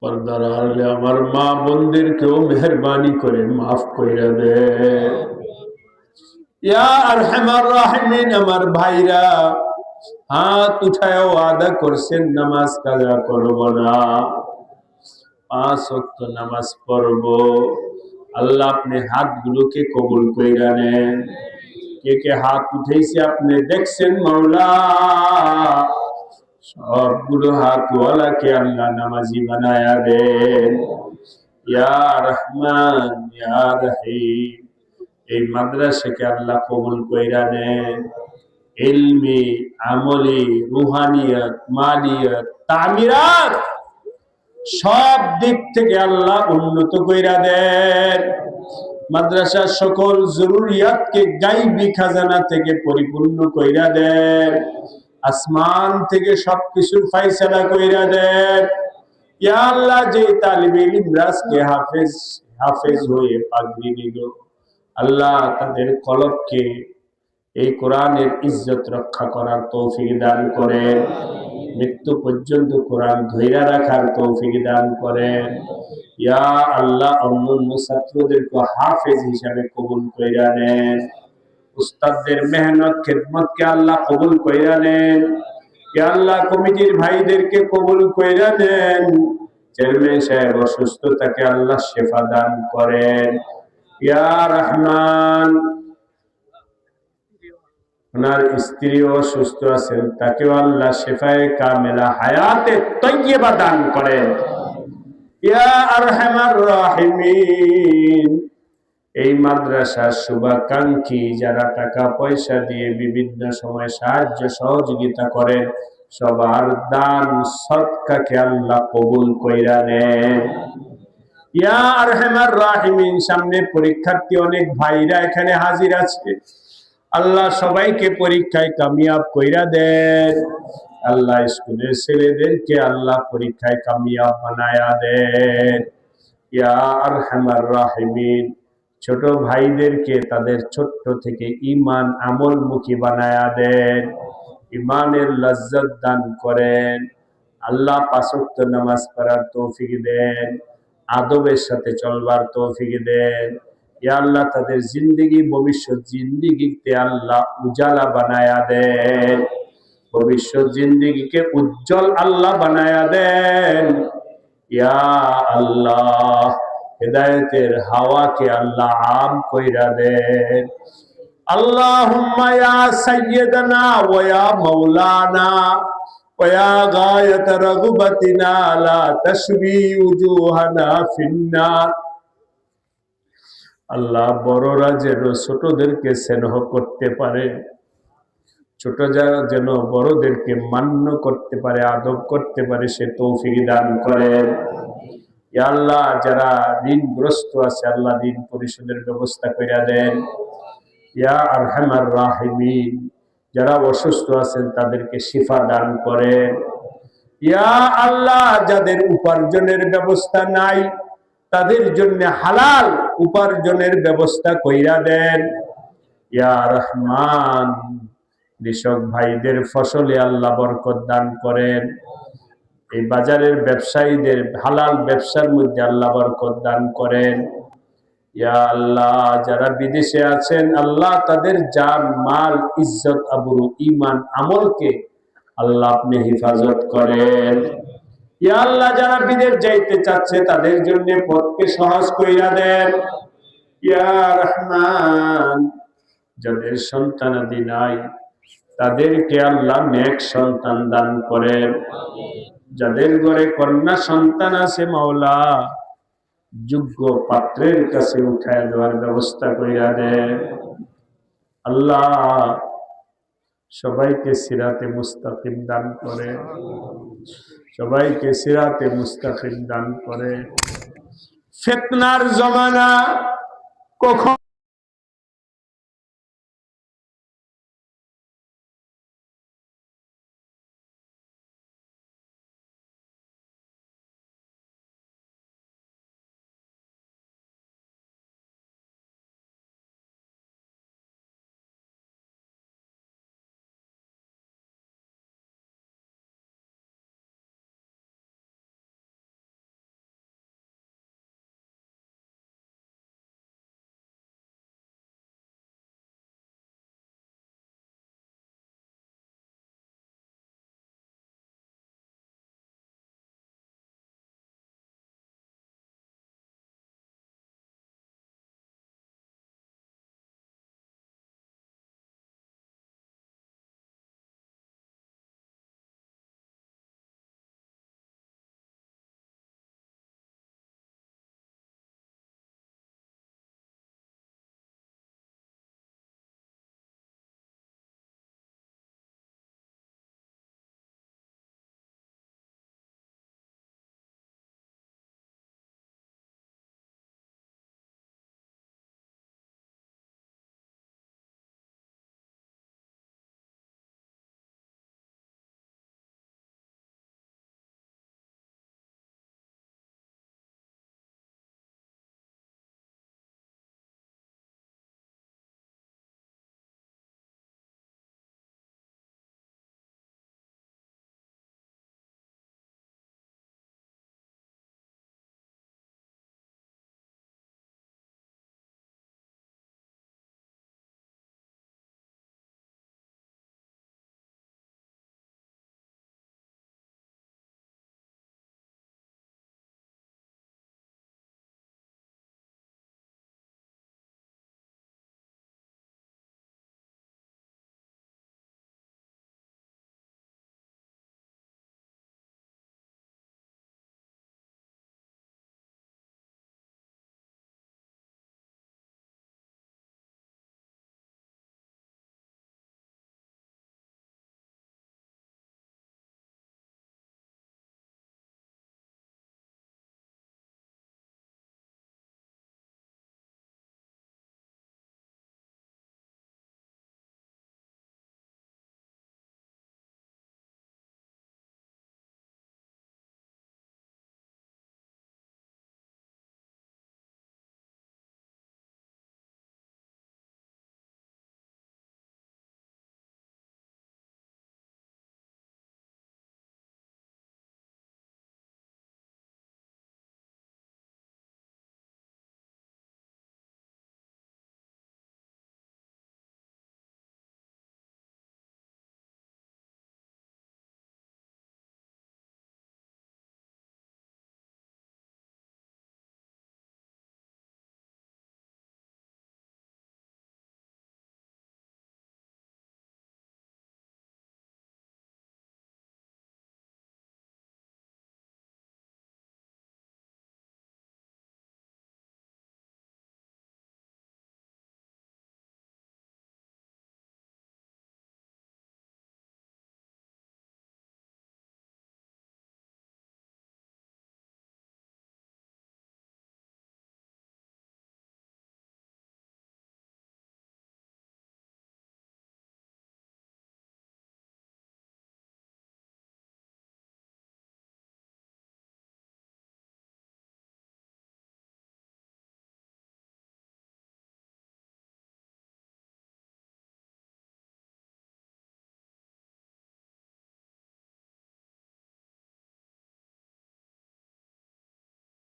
পর্দার আড়ালে আমার মা বোনদেরকেও মেহরবানি করে মাফ কইরা দেন। ইয়া আরহামার রাহিমিন, আমার ভাইরা হাত উঠায় ওয়াদা করছেন নামাজ কাজা করব না, 5 ওয়াক্ত নামাজ পড়ব। আল্লাহ, আপনি হাতগুলোকে কবুল কইরা নেন। কে কে হাত উঠাইছে আপনি দেখছেন মাওলা, সবগুলো হাতওয়ালাকে আল্লাহ নামাজি বানায়া দেন। ইয়া রহমান ইয়া রহিম, এই মাদ্রাসাকে আল্লাহ কবুল কইরা নেন। ইলমি, আমলি, রুহানিয়ত, মালিয়ত, তামিরাত সব দিক থেকে আল্লাহ উন্নত কইরা দেন। মাদ্রাসার সকল জরুরিয়াতকে গাইবী খাজানা থেকে পরিপূর্ণ কইরা দেন, আসমান থেকে সবকিছুর ফায়সালা কইরা দেন। ইয়া আল্লাহ, যে তালিবে ইলম রাজকে হাফেজ হয়ে পাগড়ি নিল, আল্লাহ তাদের কলবকে এই কোরআনের ইজ্জত রক্ষা করার তৌফিক দান করেন, মৃত্যু পর্যন্ত কোরআন ধইরা রাখার তৌফিক দান করেন। ইয়া আল্লাহ, অন্যান্য ছাত্রদেরকে হাফেজ হিসাবে কবুল কইরা নেন, উস্তাদদের মেহনত খেদমতকে আল্লাহ কবুল কইরা নেন। ইয়া আল্লাহ, কমিটির ভাইদেরকে কবুল কইরা নেন। চেয়ারম্যান সাহেব অসুস্থতাকে আল্লাহ শেফা দান করেন। ইয়া রহমান, ওনার স্ত্রী অসুস্থ আছেন, তাকেও আল্লাহ শেফায়ে কামেলা হায়াতে তৈয়বা দান করেন। ইয়া আরহামার রাহিমিন, এই মাদ্রাসার শুভাকাঙ্ক্ষী যারা টাকা পয়সা দিয়ে বিভিন্ন সময় সাহায্য সহযোগিতা করেন, সবার দান সদকাকে আল্লাহ কবুল কইরা নেন। ইয়া আরহামার রাহিমিন, সামনে পরীক্ষার্থী অনেক ভাইরা এখানে হাজির আছে, আল্লাহ সবাইকে পরীক্ষায় কামিয়াব কইরা দেন। আল্লাহ স্কুলের ছেলেদেরকে আল্লাহ পরীক্ষায় কামিয়াব বানায়া দেন। ইয়া আরহামার রাহিমিন, ছোট ভাইদেরকে তাদের ছোট্ট থেকে ঈমান আমলমুখী বানায়া দেন, ঈমানের লজ্জত দান করেন। আল্লাহ পাঁচ ওয়াক্ত নামাজ পড়ার তৌফিক দেন, আদবের সাথে চলবার তৌফিক দেন। ইয়া আল্লাহ, তাদের জিন্দেগি ভবিষ্যৎ জিন্দেগিতে আল্লাহ উজালা বানায়া দেন, ভবিষ্যৎ জিন্দেগিকে উজ্জ্বল আল্লাহ বানায়া দেন। ইয়া আল্লাহ, হিদায়াতের হাওয়াকে আল্লাহ আম কইরা দেন। আল্লাহুম্মা ইয়া সাইয়্যিদানা ওয়া ইয়া মাওলানা ওয়া ইয়া গায়াত রাগবাতিনা লা তাশবি উজুহানা ফিন্নার। আল্লাহ, বড়রা যেন ছোটদেরকে স্নেহ করতে পারে, ছোট যারা যেন বড়দেরকে মান্য করতে পারে, আদব করতে পারে, সে তৌফিক দান করেন। ইয়া আল্লাহ, যারা ঋণগ্রস্ত আছে আল্লাহ ঋণ পরিশোধের ব্যবস্থা কইরা দেন। ইয়া আরহামার রাহিমিন, যারা অসুস্থ আছেন তাদেরকে শিফা দান করেন। ইয়া আল্লাহ, যাদের উপার্জনের ব্যবস্থা নাই তাদের জন্য হালাল উপার্জনের ব্যবস্থা কইরা দেন। ইয়া রহমান, কৃষক ভাইদের ফসলে আল্লাহ বরকত দান করেন, এই বাজারের ব্যবসায়ীদের হালাল ব্যবসার মধ্যে আল্লাহ বরকত দান করেন। ইয়া আল্লাহ, যারা বিদেশে আছেন আল্লাহ তাদের জান মাল ইজ্জত আবরু ঈমান আমলকে আল্লাহ আপনি হেফাজত করেন। ইয়া আল্লাহ, যারা বিদেশ যাইতে চাচ্ছে তাদের জন্য পথকে সহজ কইরা দেন। ইয়া রহমান, যাদের সন্তানাদি নাই তাদেরকে আল্লাহ নেক সন্তান দান করেন। যাদের ঘরে কন্যা সন্তান আছে মাওলা যোগ্য পাত্রের কাছে উঠায় দেওয়ার ব্যবস্থা কইরা দেন। আল্লাহ, সবাইকে সিরাতে মুস্তাকিম দান করে, সবাইকে সিরাতে মুস্তাকিম দান করে। ফিতনার জমানা কখন